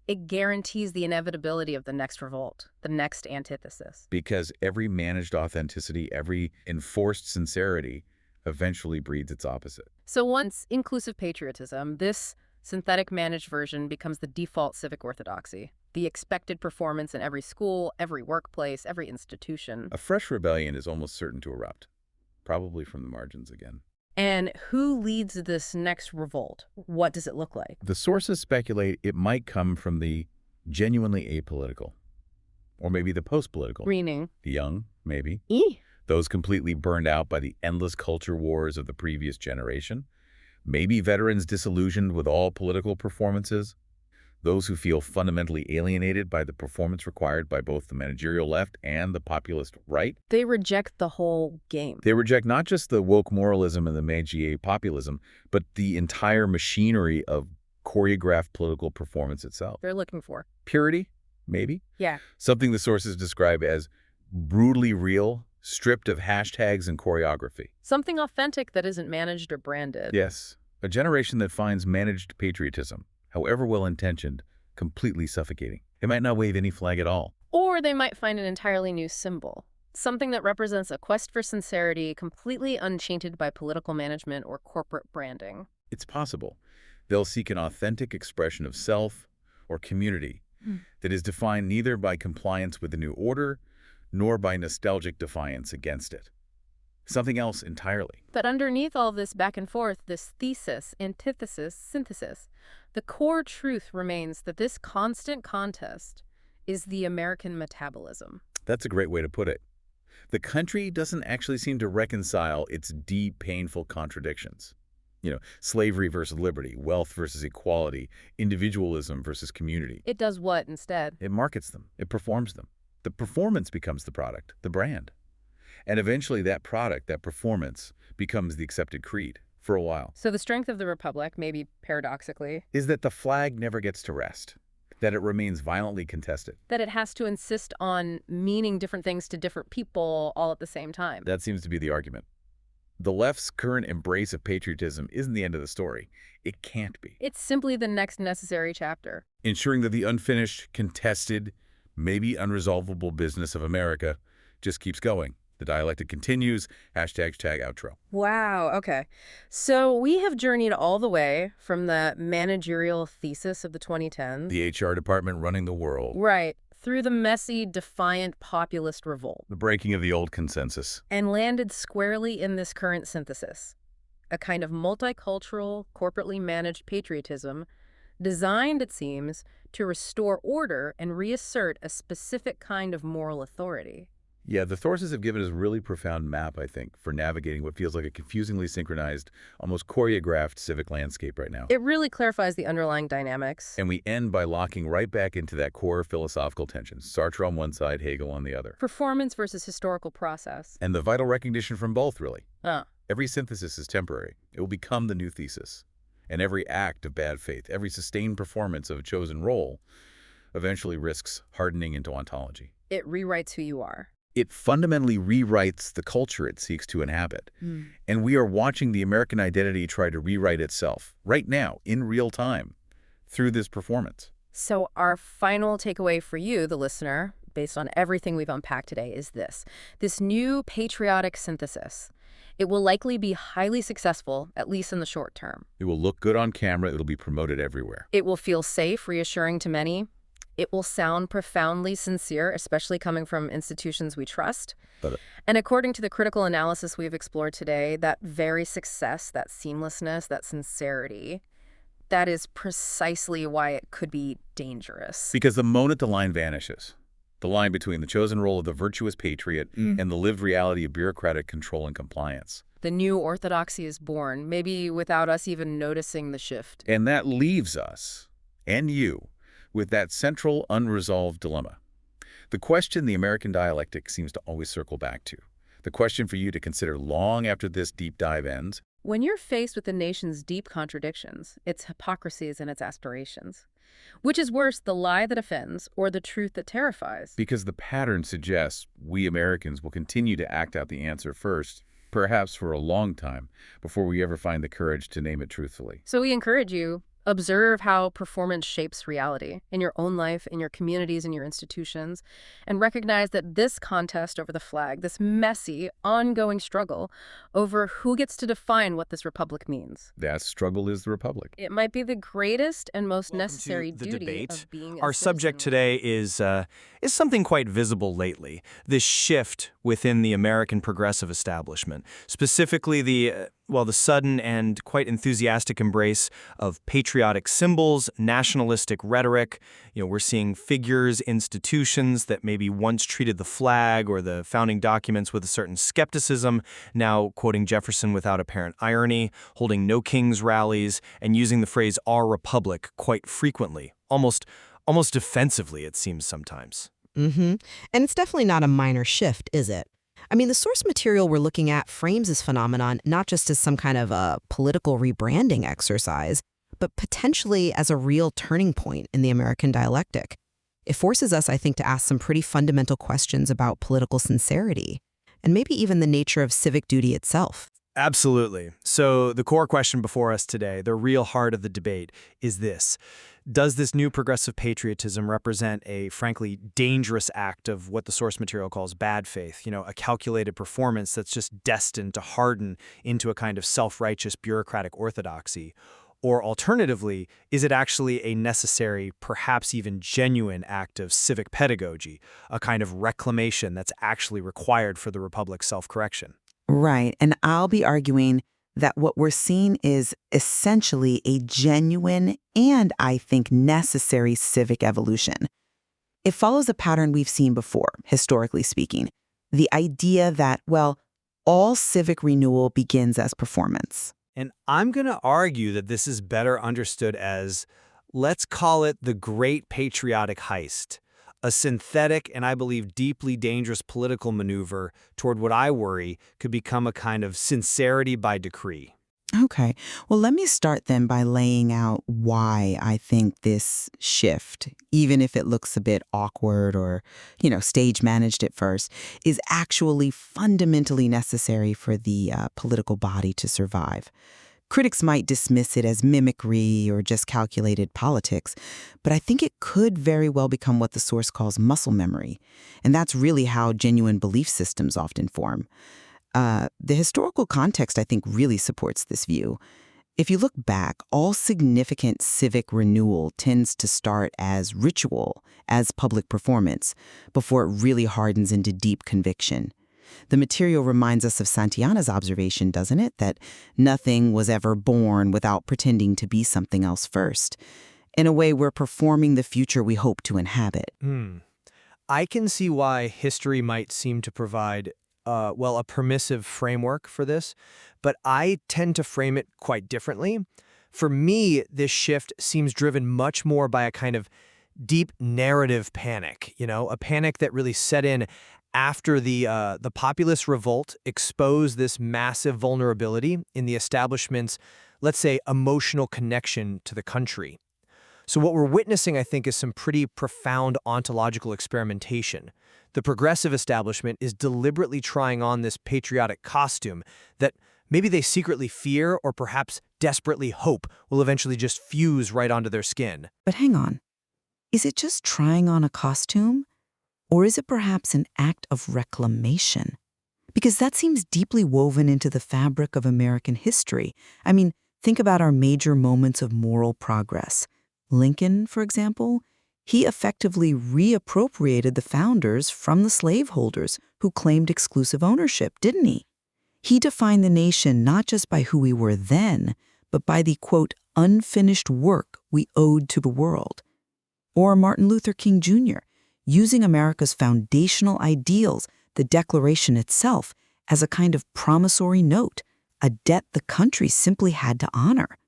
it guarantees the inevitability of the next revolt, the next antithesis. Because every managed authenticity, every enforced sincerity eventually breeds its opposite. So once inclusive patriotism, this synthetic managed version becomes the default civic orthodoxy, the expected performance in every school, every workplace, every institution. A fresh rebellion is almost certain to erupt, probably from the margins again. And who leads this next revolt? What does it look like? The sources speculate it might come from the genuinely apolitical, or maybe the post-political. Meaning? The young, maybe. E. Those completely burned out by the endless culture wars of the previous generation. Maybe veterans disillusioned with all political performances. Those who feel fundamentally alienated by the performance required by both the managerial left and the populist right. They reject the whole game. They reject not just the woke moralism and the Meiji populism, but the entire machinery of choreographed political performance itself. They're looking for Purity, maybe? Yeah. Something the sources describe as brutally real, stripped of hashtags and choreography. Something authentic that isn't managed or branded. Yes, a generation that finds managed patriotism, however well-intentioned, completely suffocating. It might not wave any flag at all. Or they might find an entirely new symbol, something that represents a quest for sincerity completely untainted by political management or corporate branding. It's possible. They'll seek an authentic expression of self or community that is defined neither by compliance with the new order nor by nostalgic defiance against it. Something else entirely. But underneath all of this back and forth, this thesis, antithesis, synthesis, the core truth remains that this constant contest is the American metabolism. That's a great way to put it. The country doesn't actually seem to reconcile its deep, painful contradictions. Slavery versus liberty, wealth versus equality, individualism versus community. It does what instead? It markets them. It performs them. The performance becomes the product, the brand. And eventually that product, that performance, becomes the accepted creed for a while. So the strength of the Republic, maybe paradoxically, is that the flag never gets to rest, that it remains violently contested. That it has to insist on meaning different things to different people all at the same time. That seems to be the argument. The left's current embrace of patriotism isn't the end of the story. It can't be. It's simply the next necessary chapter. Ensuring that the unfinished, contested, maybe unresolvable business of America just keeps going. The dialectic continues. #outro. Wow, okay. So we have journeyed all the way from the managerial thesis of the 2010s. The HR department running the world. Right. Through the messy, defiant populist revolt. The breaking of the old consensus. And landed squarely in this current synthesis. A kind of multicultural, corporately managed patriotism designed, it seems, to restore order and reassert a specific kind of moral authority. Yeah, the sources have given us a really profound map, I think, for navigating what feels like a confusingly synchronized, almost choreographed civic landscape right now. It really clarifies the underlying dynamics. And we end by locking right back into that core philosophical tension. Sartre on one side, Hegel on the other. Performance versus historical process. And the vital recognition from both, really. Ah. Every synthesis is temporary. It will become the new thesis. And every act of bad faith, every sustained performance of a chosen role, eventually risks hardening into ontology. It rewrites who you are. It fundamentally rewrites the culture it seeks to inhabit. And we are watching the American identity try to rewrite itself, right now, in real time, through this performance. So our final takeaway for you, the listener, based on everything we've unpacked today, is this new patriotic synthesis. It will likely be highly successful, at least in the short term. It will look good on camera. It'll be promoted everywhere. It will feel safe, reassuring to many. It will sound profoundly sincere, especially coming from institutions we trust. And according to the critical analysis we've explored today, that very success, that seamlessness, that sincerity, that is precisely why it could be dangerous. Because the moment the line vanishes, the line between the chosen role of the virtuous patriot and the lived reality of bureaucratic control and compliance. The new orthodoxy is born, maybe without us even noticing the shift. And that leaves us, and you, with that central unresolved dilemma. The question the American dialectic seems to always circle back to. The question for you to consider long after this deep dive ends. When you're faced with the nation's deep contradictions, its hypocrisies and its aspirations, which is worse, the lie that offends or the truth that terrifies? Because the pattern suggests we Americans will continue to act out the answer first, perhaps for a long time, before we ever find the courage to name it truthfully. So we encourage you, observe how performance shapes reality in your own life, in your communities, in your institutions, and recognize that this contest over the flag, this messy, ongoing struggle over who gets to define what this republic means. That struggle is the republic. It might be the greatest and most necessary to the duty debate. of being a Our subject citizen. today is something quite visible lately, this shift within the American progressive establishment, specifically the sudden and quite enthusiastic embrace of patriotic symbols, nationalistic rhetoric. We're seeing figures, institutions that maybe once treated the flag or the founding documents with a certain skepticism, now quoting Jefferson without apparent irony, holding no kings rallies, and using the phrase "our republic" quite frequently, almost defensively, it seems sometimes. And it's definitely not a minor shift, is it? I mean, the source material we're looking at frames this phenomenon not just as some kind of a political rebranding exercise, but potentially as a real turning point in the American dialectic. It forces us, I think, to ask some pretty fundamental questions about political sincerity, and maybe even the nature of civic duty itself. Absolutely. So the core question before us today, the real heart of the debate, is this. Does this new progressive patriotism represent a, frankly, dangerous act of what the source material calls bad faith, a calculated performance that's just destined to harden into a kind of self-righteous bureaucratic orthodoxy? Or alternatively, is it actually a necessary, perhaps even genuine act of civic pedagogy, a kind of reclamation that's actually required for the republic's self-correction? Right. And I'll be arguing that what we're seeing is essentially a genuine and, I think, necessary civic evolution. It follows a pattern we've seen before, historically speaking. The idea that, all civic renewal begins as performance. And I'm going to argue that this is better understood as, let's call it the Great Patriotic Heist, a synthetic and I believe deeply dangerous political maneuver toward what I worry could become a kind of sincerity by decree. Okay. Well, let me start then by laying out why I think this shift, even if it looks a bit awkward or, stage managed at first, is actually fundamentally necessary for the political body to survive. Critics might dismiss it as mimicry or just calculated politics, but I think it could very well become what the source calls muscle memory. And that's really how genuine belief systems often form. The historical context, I think, really supports this view. If you look back, all significant civic renewal tends to start as ritual, as public performance, before it really hardens into deep conviction. The material reminds us of Santayana's observation, doesn't it? That nothing was ever born without pretending to be something else first. In a way, we're performing the future we hope to inhabit. I can see why history might seem to provide, a permissive framework for this, but I tend to frame it quite differently. For me, this shift seems driven much more by a kind of deep narrative panic, a panic that really set in after the populist revolt exposed this massive vulnerability in the establishment's, let's say, emotional connection to the country. So what we're witnessing, I think, is some pretty profound ontological experimentation. The progressive establishment is deliberately trying on this patriotic costume that maybe they secretly fear or perhaps desperately hope will eventually just fuse right onto their skin. But hang on. Is it just trying on a costume? Or is it perhaps an act of reclamation? Because that seems deeply woven into the fabric of American history. I mean, think about our major moments of moral progress. Lincoln, for example, he effectively reappropriated the founders from the slaveholders who claimed exclusive ownership, didn't he? He defined the nation not just by who we were then, but by the, quote, unfinished work we owed to the world. Or Martin Luther King Jr., using America's foundational ideals, the Declaration itself, as a kind of promissory note, a debt the country simply had to honor.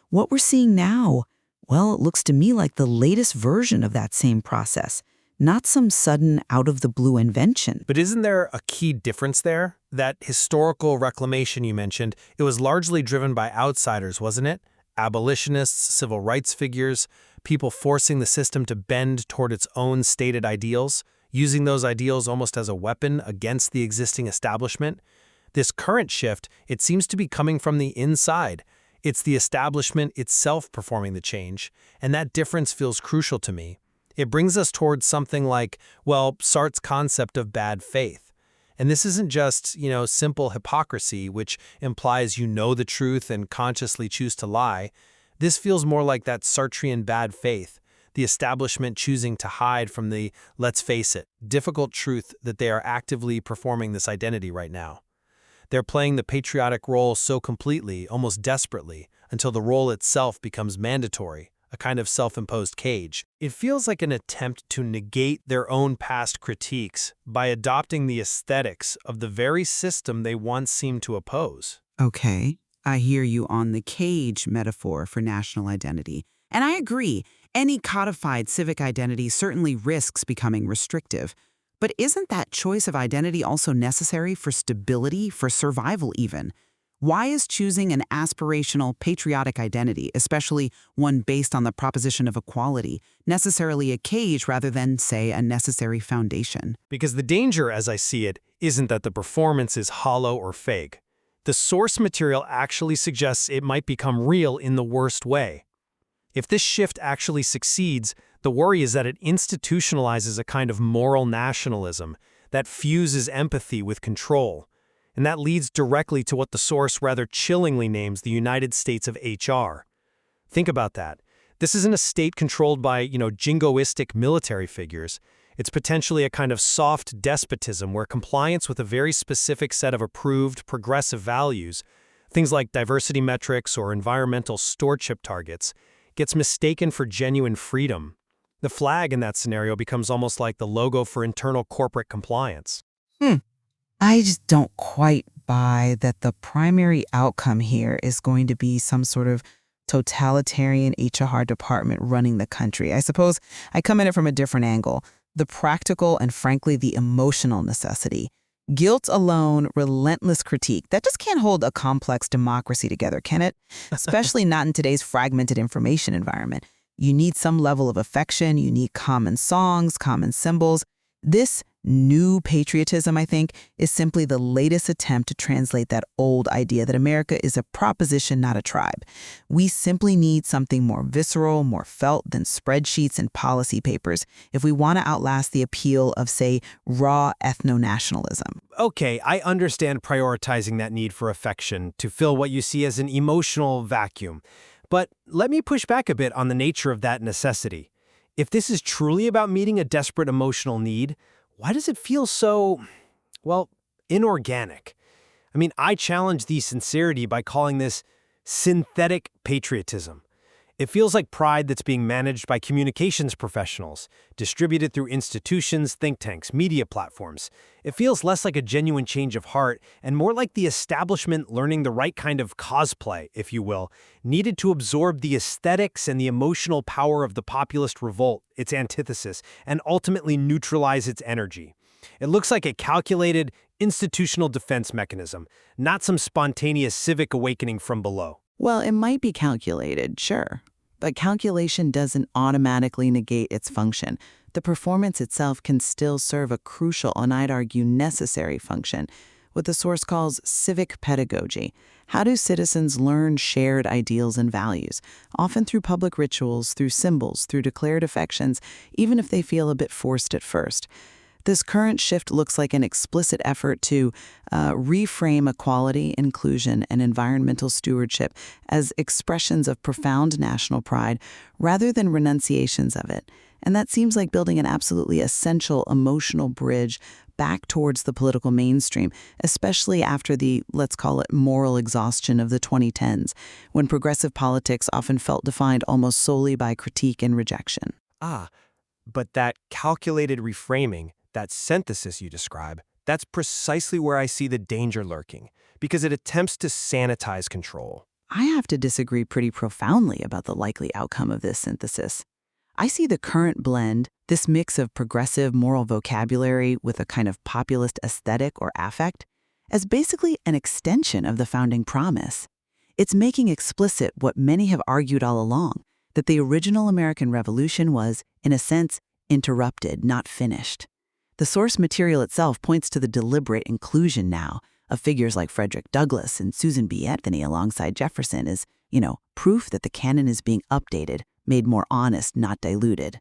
What we're seeing now, well, it looks to me like the latest version of that same process, not some sudden out-of-the-blue invention. But isn't there a key difference there? That historical reclamation you mentioned, it was largely driven by outsiders, wasn't it? Abolitionists, civil rights figures, people forcing the system to bend toward its own stated ideals, using those ideals almost as a weapon against the existing establishment. This current shift, it seems to be coming from the inside. It's the establishment itself performing the change, and that difference feels crucial to me. It brings us towards something like, well, Sartre's concept of bad faith. And this isn't just, simple hypocrisy, which implies you know the truth and consciously choose to lie. This feels more like that Sartrean bad faith, the establishment choosing to hide from the, let's face it, difficult truth that they are actively performing this identity right now. They're playing the patriotic role so completely, almost desperately, until the role itself becomes mandatory, a kind of self-imposed cage. It feels like an attempt to negate their own past critiques by adopting the aesthetics of the very system they once seemed to oppose. Okay, I hear you on the cage metaphor for national identity. And I agree, any codified civic identity certainly risks becoming restrictive. But isn't that choice of identity also necessary for stability, for survival even? Why is choosing an aspirational, patriotic identity, especially one based on the proposition of equality, necessarily a cage rather than, say, a necessary foundation? Because the danger, as I see it, isn't that the performance is hollow or fake. The source material actually suggests it might become real in the worst way. If this shift actually succeeds, the worry is that it institutionalizes a kind of moral nationalism that fuses empathy with control. And that leads directly to what the source rather chillingly names the United States of HR. Think about that. This isn't a state controlled by, jingoistic military figures. It's potentially a kind of soft despotism where compliance with a very specific set of approved progressive values, things like diversity metrics or environmental stewardship targets, gets mistaken for genuine freedom. The flag in that scenario becomes almost like the logo for internal corporate compliance. I just don't quite buy that the primary outcome here is going to be some sort of totalitarian HR department running the country. I suppose I come at it from a different angle. The practical and frankly the emotional necessity. Guilt alone, relentless critique, that just can't hold a complex democracy together, can it? Especially not in today's fragmented information environment. You need some level of affection, you need common songs, common symbols. This new patriotism, I think, is simply the latest attempt to translate that old idea that America is a proposition, not a tribe. We simply need something more visceral, more felt than spreadsheets and policy papers if we want to outlast the appeal of, say, raw ethno-nationalism. Okay, I understand prioritizing that need for affection to fill what you see as an emotional vacuum. But let me push back a bit on the nature of that necessity. If this is truly about meeting a desperate emotional need, why does it feel so, inorganic? I mean, I challenge the sincerity by calling this synthetic patriotism. It feels like pride that's being managed by communications professionals, distributed through institutions, think tanks, media platforms. It feels less like a genuine change of heart and more like the establishment learning the right kind of cosplay, if you will, needed to absorb the aesthetics and the emotional power of the populist revolt, its antithesis, and ultimately neutralize its energy. It looks like a calculated, institutional defense mechanism, not some spontaneous civic awakening from below. Well, it might be calculated, sure. But calculation doesn't automatically negate its function. The performance itself can still serve a crucial, and I'd argue necessary function. what the source calls civic pedagogy. How do citizens learn shared ideals and values, often through public rituals, through symbols, through declared affections, even if they feel a bit forced at first? This current shift looks like an explicit effort to reframe equality, inclusion, and environmental stewardship as expressions of profound national pride rather than renunciations of it. And that seems like building an absolutely essential emotional bridge back towards the political mainstream, especially after the, let's call it, moral exhaustion of the 2010s, when progressive politics often felt defined almost solely by critique and rejection. But that calculated reframing, that synthesis you describe, that's precisely where I see the danger lurking, because it attempts to sanitize control. I have to disagree pretty profoundly about the likely outcome of this synthesis. I see the current blend, this mix of progressive moral vocabulary with a kind of populist aesthetic or affect, as basically an extension of the founding promise. It's making explicit what many have argued all along, that the original American Revolution was, in a sense, interrupted, not finished. The source material itself points to the deliberate inclusion now of figures like Frederick Douglass and Susan B. Anthony alongside Jefferson as, proof that the canon is being updated, made more honest, not diluted.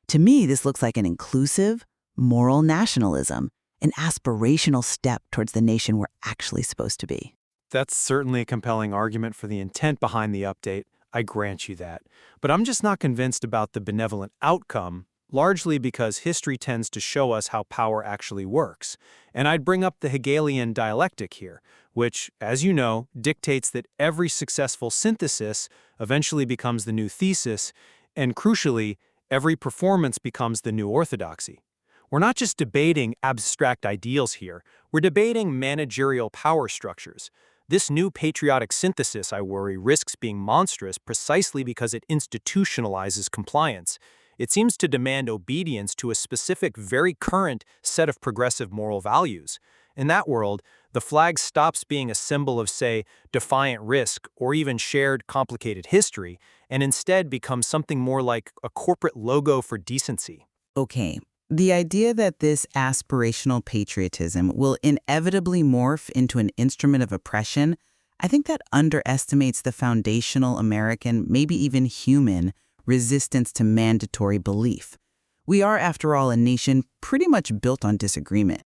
To me, this looks like an inclusive, moral nationalism, an aspirational step towards the nation we're actually supposed to be. That's certainly a compelling argument for the intent behind the update. I grant you that. But I'm just not convinced about the benevolent outcome, largely because history tends to show us how power actually works. And I'd bring up the Hegelian dialectic here, which, as you know, dictates that every successful synthesis eventually becomes the new thesis, and crucially, every performance becomes the new orthodoxy. We're not just debating abstract ideals here, we're debating managerial power structures. This new patriotic synthesis, I worry, risks being monstrous precisely because it institutionalizes compliance. It seems to demand obedience to a specific, very current set of progressive moral values. In that world, the flag stops being a symbol of, say, defiant risk or even shared complicated history, and instead becomes something more like a corporate logo for decency. Okay, the idea that this aspirational patriotism will inevitably morph into an instrument of oppression, I think that underestimates the foundational American, maybe even human, resistance to mandatory belief. We are, after all, a nation pretty much built on disagreement.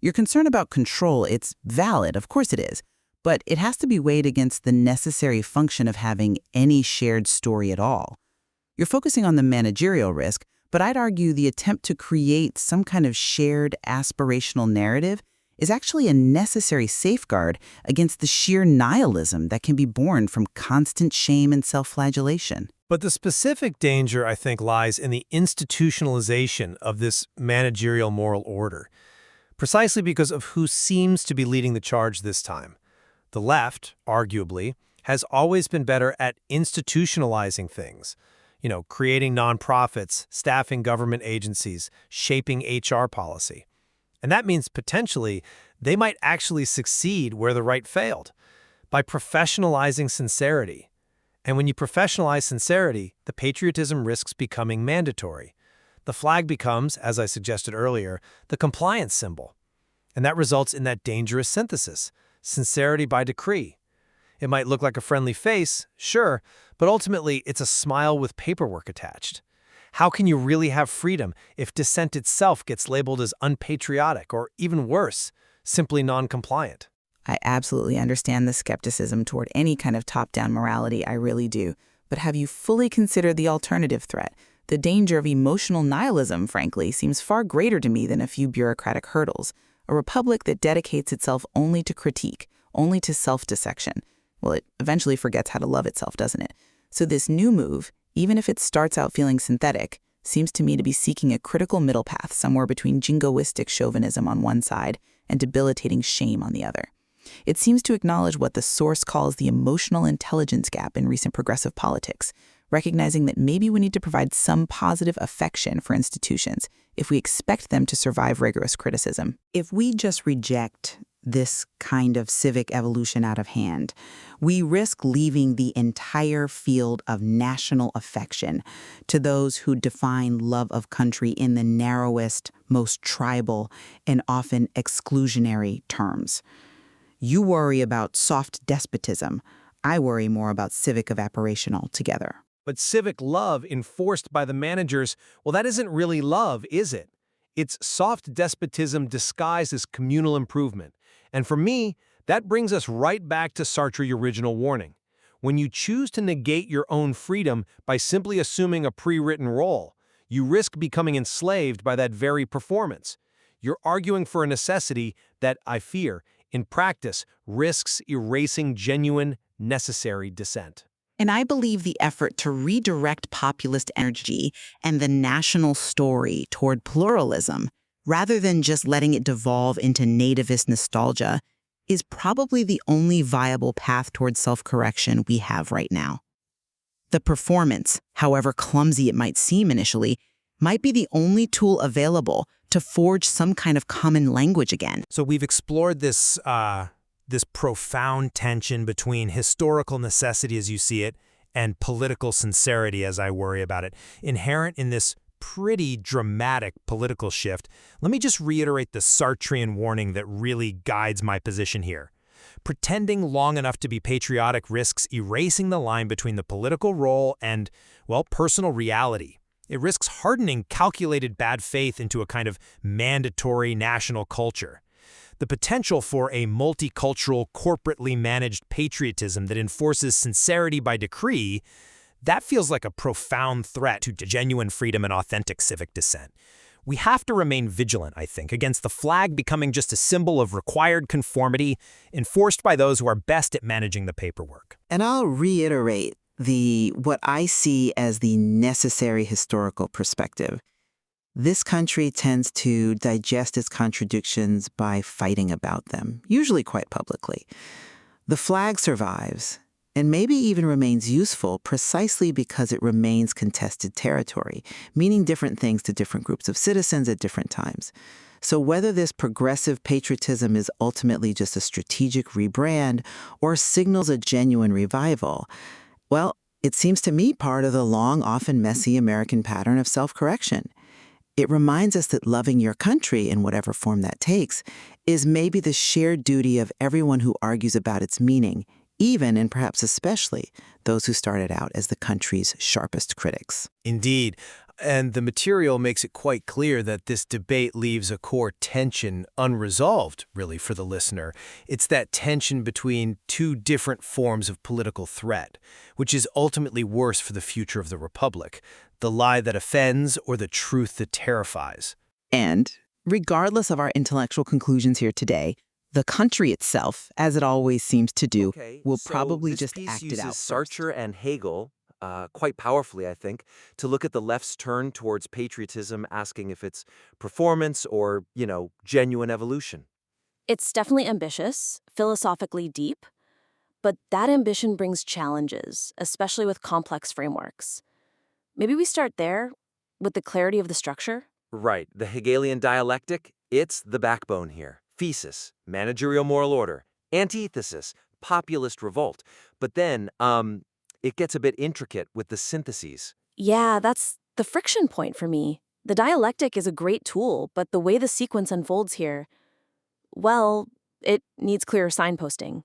Your concern about control, it's valid, of course it is, but it has to be weighed against the necessary function of having any shared story at all. You're focusing on the managerial risk, but I'd argue the attempt to create some kind of shared aspirational narrative is actually a necessary safeguard against the sheer nihilism that can be born from constant shame and self-flagellation. But the specific danger, I think, lies in the institutionalization of this managerial moral order, precisely because of who seems to be leading the charge this time. The left, arguably, has always been better at institutionalizing things. Creating nonprofits, staffing government agencies, shaping HR policy. And that means potentially they might actually succeed where the right failed, by professionalizing sincerity. And when you professionalize sincerity, the patriotism risks becoming mandatory. The flag becomes, as I suggested earlier, the compliance symbol. And that results in that dangerous synthesis, sincerity by decree. It might look like a friendly face, sure, but ultimately it's a smile with paperwork attached. How can you really have freedom if dissent itself gets labeled as unpatriotic or, even worse, simply non-compliant? I absolutely understand the skepticism toward any kind of top-down morality, I really do. But have you fully considered the alternative threat? The danger of emotional nihilism, frankly, seems far greater to me than a few bureaucratic hurdles. A republic that dedicates itself only to critique, only to self-dissection. Well, it eventually forgets how to love itself, doesn't it? So this new move, even if it starts out feeling synthetic, seems to me to be seeking a critical middle path somewhere between jingoistic chauvinism on one side and debilitating shame on the other. It seems to acknowledge what the source calls the emotional intelligence gap in recent progressive politics, recognizing that maybe we need to provide some positive affection for institutions if we expect them to survive rigorous criticism. If we just reject this kind of civic evolution out of hand. We risk leaving the entire field of national affection to those who define love of country in the narrowest, most tribal, and often exclusionary terms. You worry about soft despotism. I worry more about civic evaporation altogether. But civic love enforced by the managers, well, that isn't really love, is it? It's soft despotism disguised as communal improvement. And for me, that brings us right back to Sartre's original warning. When you choose to negate your own freedom by simply assuming a pre-written role, you risk becoming enslaved by that very performance. You're arguing for a necessity that, I fear, in practice, risks erasing genuine, necessary dissent. And I believe the effort to redirect populist energy and the national story toward pluralism, rather than just letting it devolve into nativist nostalgia, is probably the only viable path towards self-correction we have right now. The performance, however clumsy it might seem initially, might be the only tool available to forge some kind of common language again. So we've explored this profound tension between historical necessity as you see it and political sincerity as I worry about it, inherent in this pretty dramatic political shift. Let me just reiterate the Sartrean warning that really guides my position here. Pretending long enough to be patriotic risks erasing the line between the political role and, well, personal reality. It risks hardening calculated bad faith into a kind of mandatory national culture. The potential for a multicultural, corporately managed patriotism that enforces sincerity by decree, that feels like a profound threat to genuine freedom and authentic civic dissent. We have to remain vigilant, I think, against the flag becoming just a symbol of required conformity enforced by those who are best at managing the paperwork. And I'll reiterate what I see as the necessary historical perspective. This country tends to digest its contradictions by fighting about them, usually quite publicly. The flag survives, and maybe even remains useful precisely because it remains contested territory, meaning different things to different groups of citizens at different times. So whether this progressive patriotism is ultimately just a strategic rebrand or signals a genuine revival, well, it seems to me part of the long, often messy American pattern of self-correction. It reminds us that loving your country, in whatever form that takes, is maybe the shared duty of everyone who argues about its meaning, even and perhaps especially those who started out as the country's sharpest critics. Indeed. And the material makes it quite clear that this debate leaves a core tension unresolved, really, for the listener. It's that tension between two different forms of political threat, which is ultimately worse for the future of the Republic, the lie that offends or the truth that terrifies. And, regardless of our intellectual conclusions here today, the country itself, as it always seems to do, will probably just act it out. Sartre and Hegel, quite powerfully, I think, to look at the left's turn towards patriotism, asking if it's performance or, genuine evolution. It's definitely ambitious, philosophically deep, but that ambition brings challenges, especially with complex frameworks. Maybe we start there, with the clarity of the structure? Right. The Hegelian dialectic, it's the backbone here. Thesis, managerial moral order. Antithesis, populist revolt. But then, it gets a bit intricate with the syntheses. Yeah, that's the friction point for me. The dialectic is a great tool, but the way the sequence unfolds here, well, it needs clearer signposting.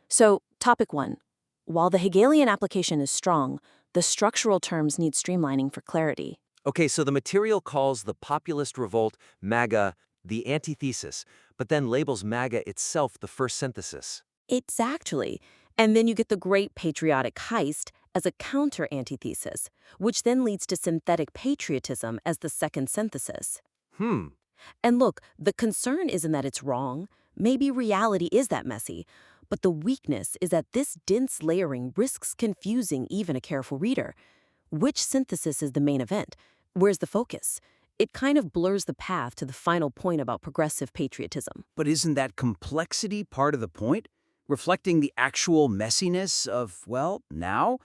So, topic 1. While the Hegelian application is strong, the structural terms need streamlining for clarity. Okay, so the material calls the populist revolt MAGA the antithesis, but then labels MAGA itself the first synthesis. Exactly. And then you get the Great Patriotic Heist as a counter-antithesis, which then leads to synthetic patriotism as the second synthesis. And look, the concern isn't that it's wrong. Maybe reality is that messy. But the weakness is that this dense layering risks confusing even a careful reader. Which synthesis is the main event? Where's the focus? It kind of blurs the path to the final point about progressive patriotism. But isn't that complexity part of the point? Reflecting the actual messiness of, well, now?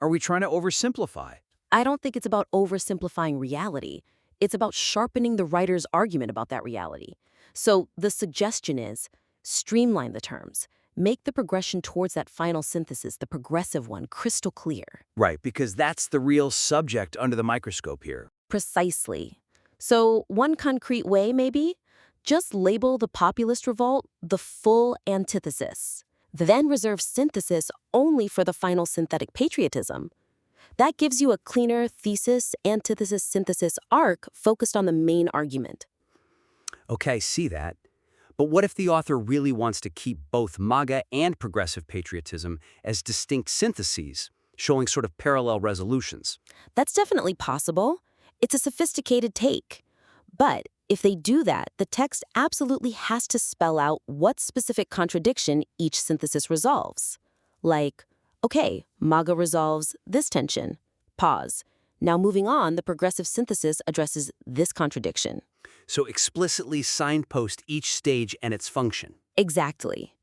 Are we trying to oversimplify? I don't think it's about oversimplifying reality. It's about sharpening the writer's argument about that reality. So the suggestion is, Streamline the terms. Make the progression towards that final synthesis, the progressive one, crystal clear. Right, because that's the real subject under the microscope here. Precisely. So one concrete way, maybe? Just label the populist revolt the full antithesis. Then reserve synthesis only for the final synthetic patriotism. That gives you a cleaner thesis, antithesis, synthesis arc focused on the main argument. Okay, see that. But what if the author really wants to keep both MAGA and progressive patriotism as distinct syntheses, showing sort of parallel resolutions? That's definitely possible. It's a sophisticated take. But if they do that, the text absolutely has to spell out what specific contradiction each synthesis resolves. Like, okay, MAGA resolves this tension. Pause. Now moving on, the progressive synthesis addresses this contradiction. So explicitly signpost each stage and its function. Exactly.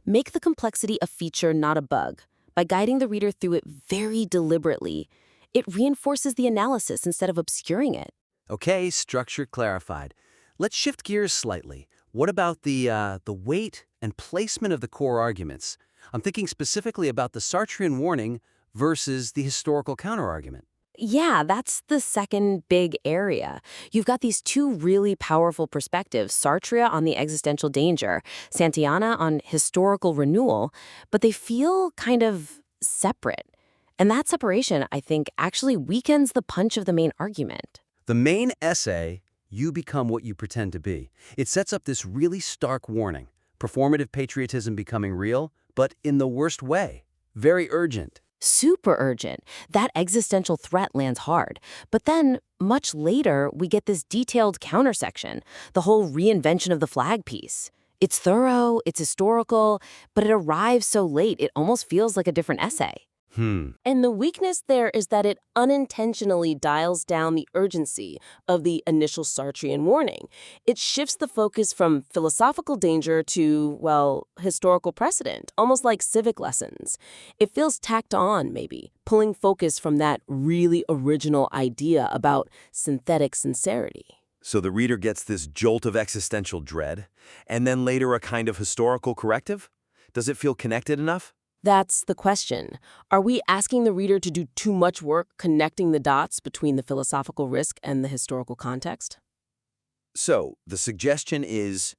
Make the complexity a feature, not a bug. By guiding the reader through it very deliberately, it reinforces the analysis instead of obscuring it. Okay, structure clarified. Let's shift gears slightly. What about the weight and placement of the core arguments? I'm thinking specifically about the Sartrean warning versus the historical counterargument. Yeah, that's the second big area. You've got these two really powerful perspectives, Sartre on the existential danger, Santayana on historical renewal, but they feel kind of separate. And that separation, I think, actually weakens the punch of the main argument. The main essay, You Become What You Pretend to Be, it sets up this really stark warning. Performative patriotism becoming real, but in the worst way. Very urgent. Super urgent. That existential threat lands hard. But then, much later, we get this detailed countersection, the whole reinvention of the flag piece. It's thorough, it's historical, but it arrives so late it almost feels like a different essay. And the weakness there is that it unintentionally dials down the urgency of the initial Sartrean warning. It shifts the focus from philosophical danger to, well, historical precedent, almost like civic lessons. It feels tacked on, maybe, pulling focus from that really original idea about synthetic sincerity. So the reader gets this jolt of existential dread, and then later a kind of historical corrective? Does it feel connected enough? That's the question. Are we asking the reader to do too much work connecting the dots between the philosophical risk and the historical context? So the suggestion is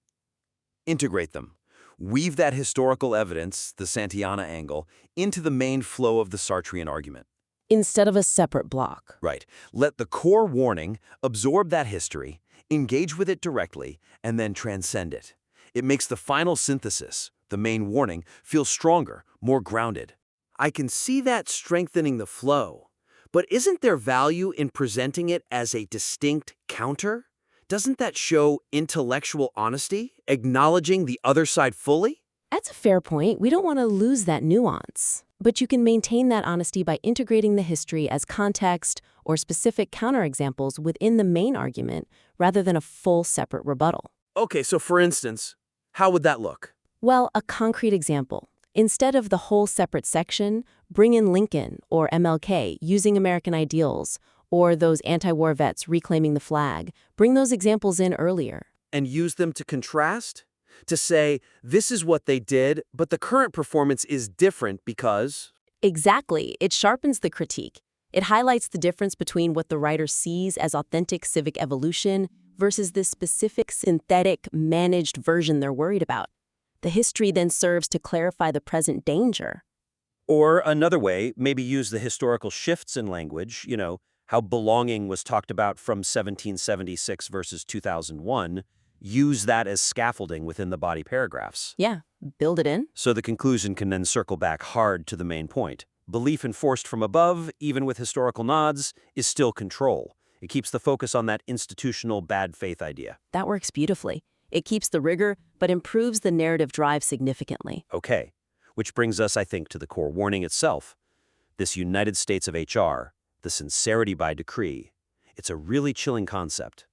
integrate them. Weave that historical evidence, the Santayana angle, into the main flow of the Sartrean argument. Instead of a separate block. Right. Let the core warning absorb that history, engage with it directly, and then transcend it. It makes the final synthesis, the main warning, feel stronger, more grounded. I can see that strengthening the flow. But isn't there value in presenting it as a distinct counter? Doesn't that show intellectual honesty, acknowledging the other side fully? That's a fair point. We don't want to lose that nuance. But you can maintain that honesty by integrating the history as context or specific counterexamples within the main argument rather than a full separate rebuttal. Okay, so for instance, how would that look? Well, a concrete example. Instead of the whole separate section, bring in Lincoln or MLK using American ideals, or those anti-war vets reclaiming the flag. Bring those examples in earlier. And use them to contrast? To say, this is what they did, but the current performance is different because... Exactly. It sharpens the critique. It highlights the difference between what the writer sees as authentic civic evolution versus this specific synthetic, managed version they're worried about. The history then serves to clarify the present danger. Or another way, maybe use the historical shifts in language, how belonging was talked about from 1776 versus 2001, use that as scaffolding within the body paragraphs. Yeah, build it in. So the conclusion can then circle back hard to the main point. Belief enforced from above, even with historical nods, is still control. It keeps the focus on that institutional bad faith idea. That works beautifully. It keeps the rigor, but improves the narrative drive significantly. Okay, which brings us, I think, to the core warning itself. This United States of HR, the sincerity by decree, it's a really chilling concept.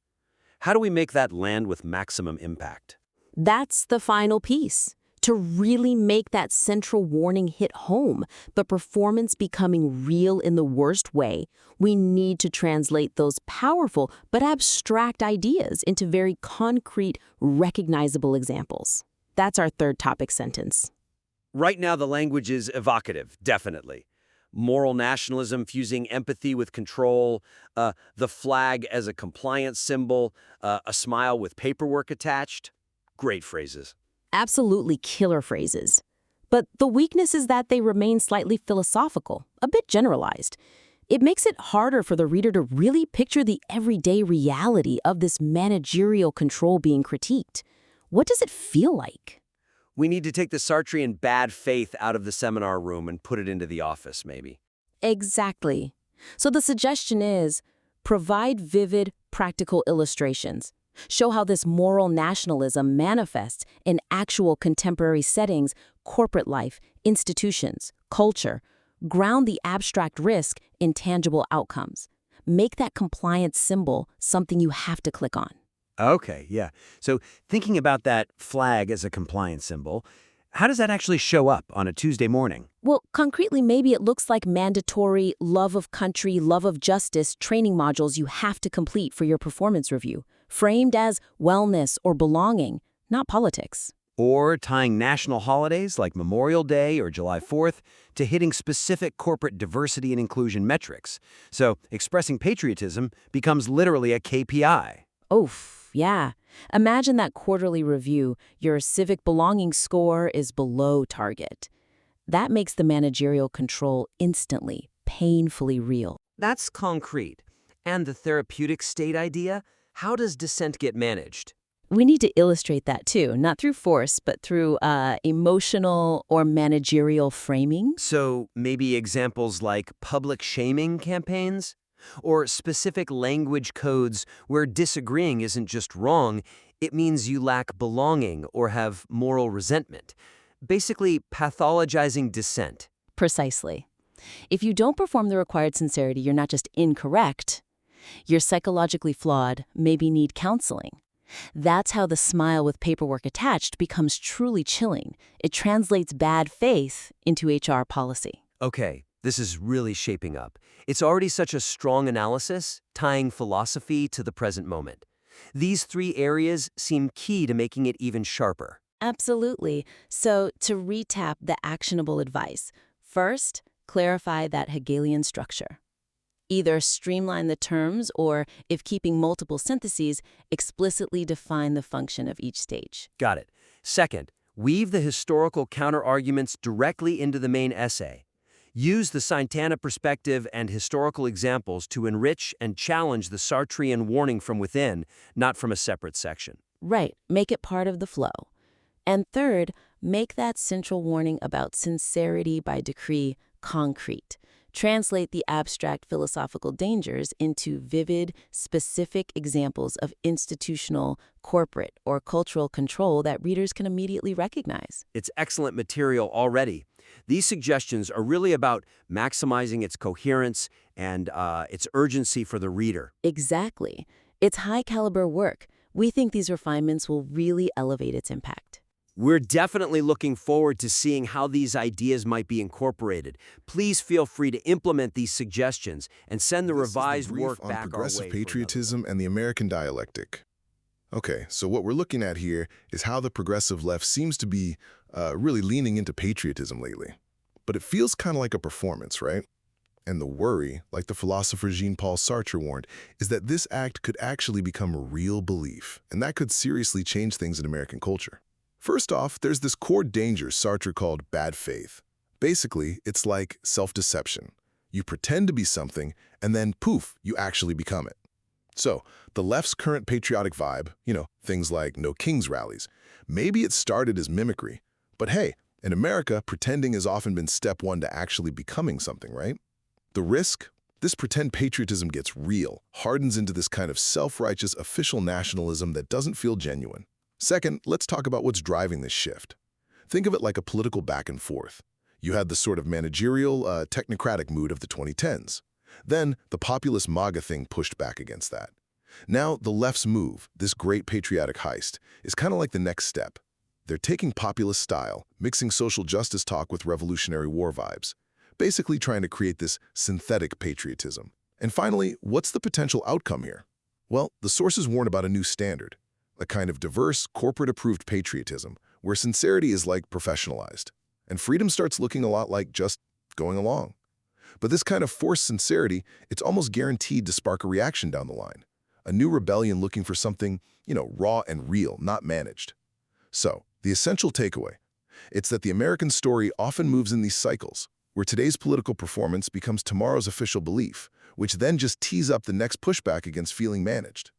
How do we make that land with maximum impact? That's the final piece. To really make that central warning hit home, but performance becoming real in the worst way, we need to translate those powerful but abstract ideas into very concrete, recognizable examples. That's our third topic sentence. Right now, the language is evocative, definitely. Moral nationalism fusing empathy with control, the flag as a compliance symbol, a smile with paperwork attached. Great phrases. Absolutely killer phrases. But the weakness is that they remain slightly philosophical, a bit generalized. It makes it harder for the reader to really picture the everyday reality of this managerial control being critiqued. What does it feel like? We need to take the Sartrean bad faith out of the seminar room and put it into the office, maybe. Exactly. So the suggestion is, provide vivid, practical illustrations. Show how this moral nationalism manifests in actual contemporary settings, corporate life, institutions, culture. Ground the abstract risk in tangible outcomes. Make that compliance symbol something you have to click on. Okay, yeah. So thinking about that flag as a compliance symbol, how does that actually show up on a Tuesday morning? Well, concretely, maybe it looks like mandatory love of country, love of justice training modules you have to complete for your performance review, framed as wellness or belonging, not politics. Or tying national holidays like Memorial Day or July 4th to hitting specific corporate diversity and inclusion metrics. So expressing patriotism becomes literally a KPI. Oof, yeah. Imagine that quarterly review. Your civic belonging score is below target. That makes the managerial control instantly, painfully real. That's concrete. And the therapeutic state idea? How does dissent get managed? We need to illustrate that too, not through force, but through emotional or managerial framing. So maybe examples like public shaming campaigns? Or specific language codes where disagreeing isn't just wrong, it means you lack belonging or have moral resentment. Basically, pathologizing dissent. Precisely. If you don't perform the required sincerity, you're not just incorrect, you're psychologically flawed, maybe need counseling. That's how the smile with paperwork attached becomes truly chilling. It translates bad faith into HR policy. Okay, this is really shaping up. It's already such a strong analysis, tying philosophy to the present moment. These three areas seem key to making it even sharper. Absolutely. So to recap the actionable advice, first, clarify that Hegelian structure. Either streamline the terms or, if keeping multiple syntheses, explicitly define the function of each stage. Got it. Second, weave the historical counterarguments directly into the main essay. Use the Santana perspective and historical examples to enrich and challenge the Sartrean warning from within, not from a separate section. Right. Make it part of the flow. And third, make that central warning about sincerity by decree concrete. Translate the abstract philosophical dangers into vivid, specific examples of institutional, corporate, or cultural control that readers can immediately recognize. It's excellent material already. These suggestions are really about maximizing its coherence and its urgency for the reader. Exactly. It's high-caliber work. We think these refinements will really elevate its impact. We're definitely looking forward to seeing how these ideas might be incorporated. Please feel free to implement these suggestions and send the revised work back our way. On progressive patriotism and the American dialectic. Okay, so what we're looking at here is how the progressive left seems to be really leaning into patriotism lately. But it feels kind of like a performance, right? And the worry, like the philosopher Jean-Paul Sartre warned, is that this act could actually become a real belief, and that could seriously change things in American culture. First off, there's this core danger Sartre called bad faith. Basically, it's like self-deception. You pretend to be something, and then poof, you actually become it. So, the left's current patriotic vibe, things like no kings rallies, maybe it started as mimicry. But hey, in America, pretending has often been step one to actually becoming something, right? The risk? This pretend patriotism gets real, hardens into this kind of self-righteous official nationalism that doesn't feel genuine. Second, let's talk about what's driving this shift. Think of it like a political back and forth. You had the sort of managerial, technocratic mood of the 2010s. Then, the populist MAGA thing pushed back against that. Now, the left's move, this great patriotic heist, is kind of like the next step. They're taking populist style, mixing social justice talk with Revolutionary War vibes, basically trying to create this synthetic patriotism. And finally, what's the potential outcome here? Well, the sources warn about a new standard, a kind of diverse, corporate-approved patriotism, where sincerity is like professionalized, and freedom starts looking a lot like just going along. But this kind of forced sincerity, it's almost guaranteed to spark a reaction down the line. A new rebellion looking for something, raw and real, not managed. So, the essential takeaway, it's that the American story often moves in these cycles, where today's political performance becomes tomorrow's official belief, which then just tees up the next pushback against feeling managed.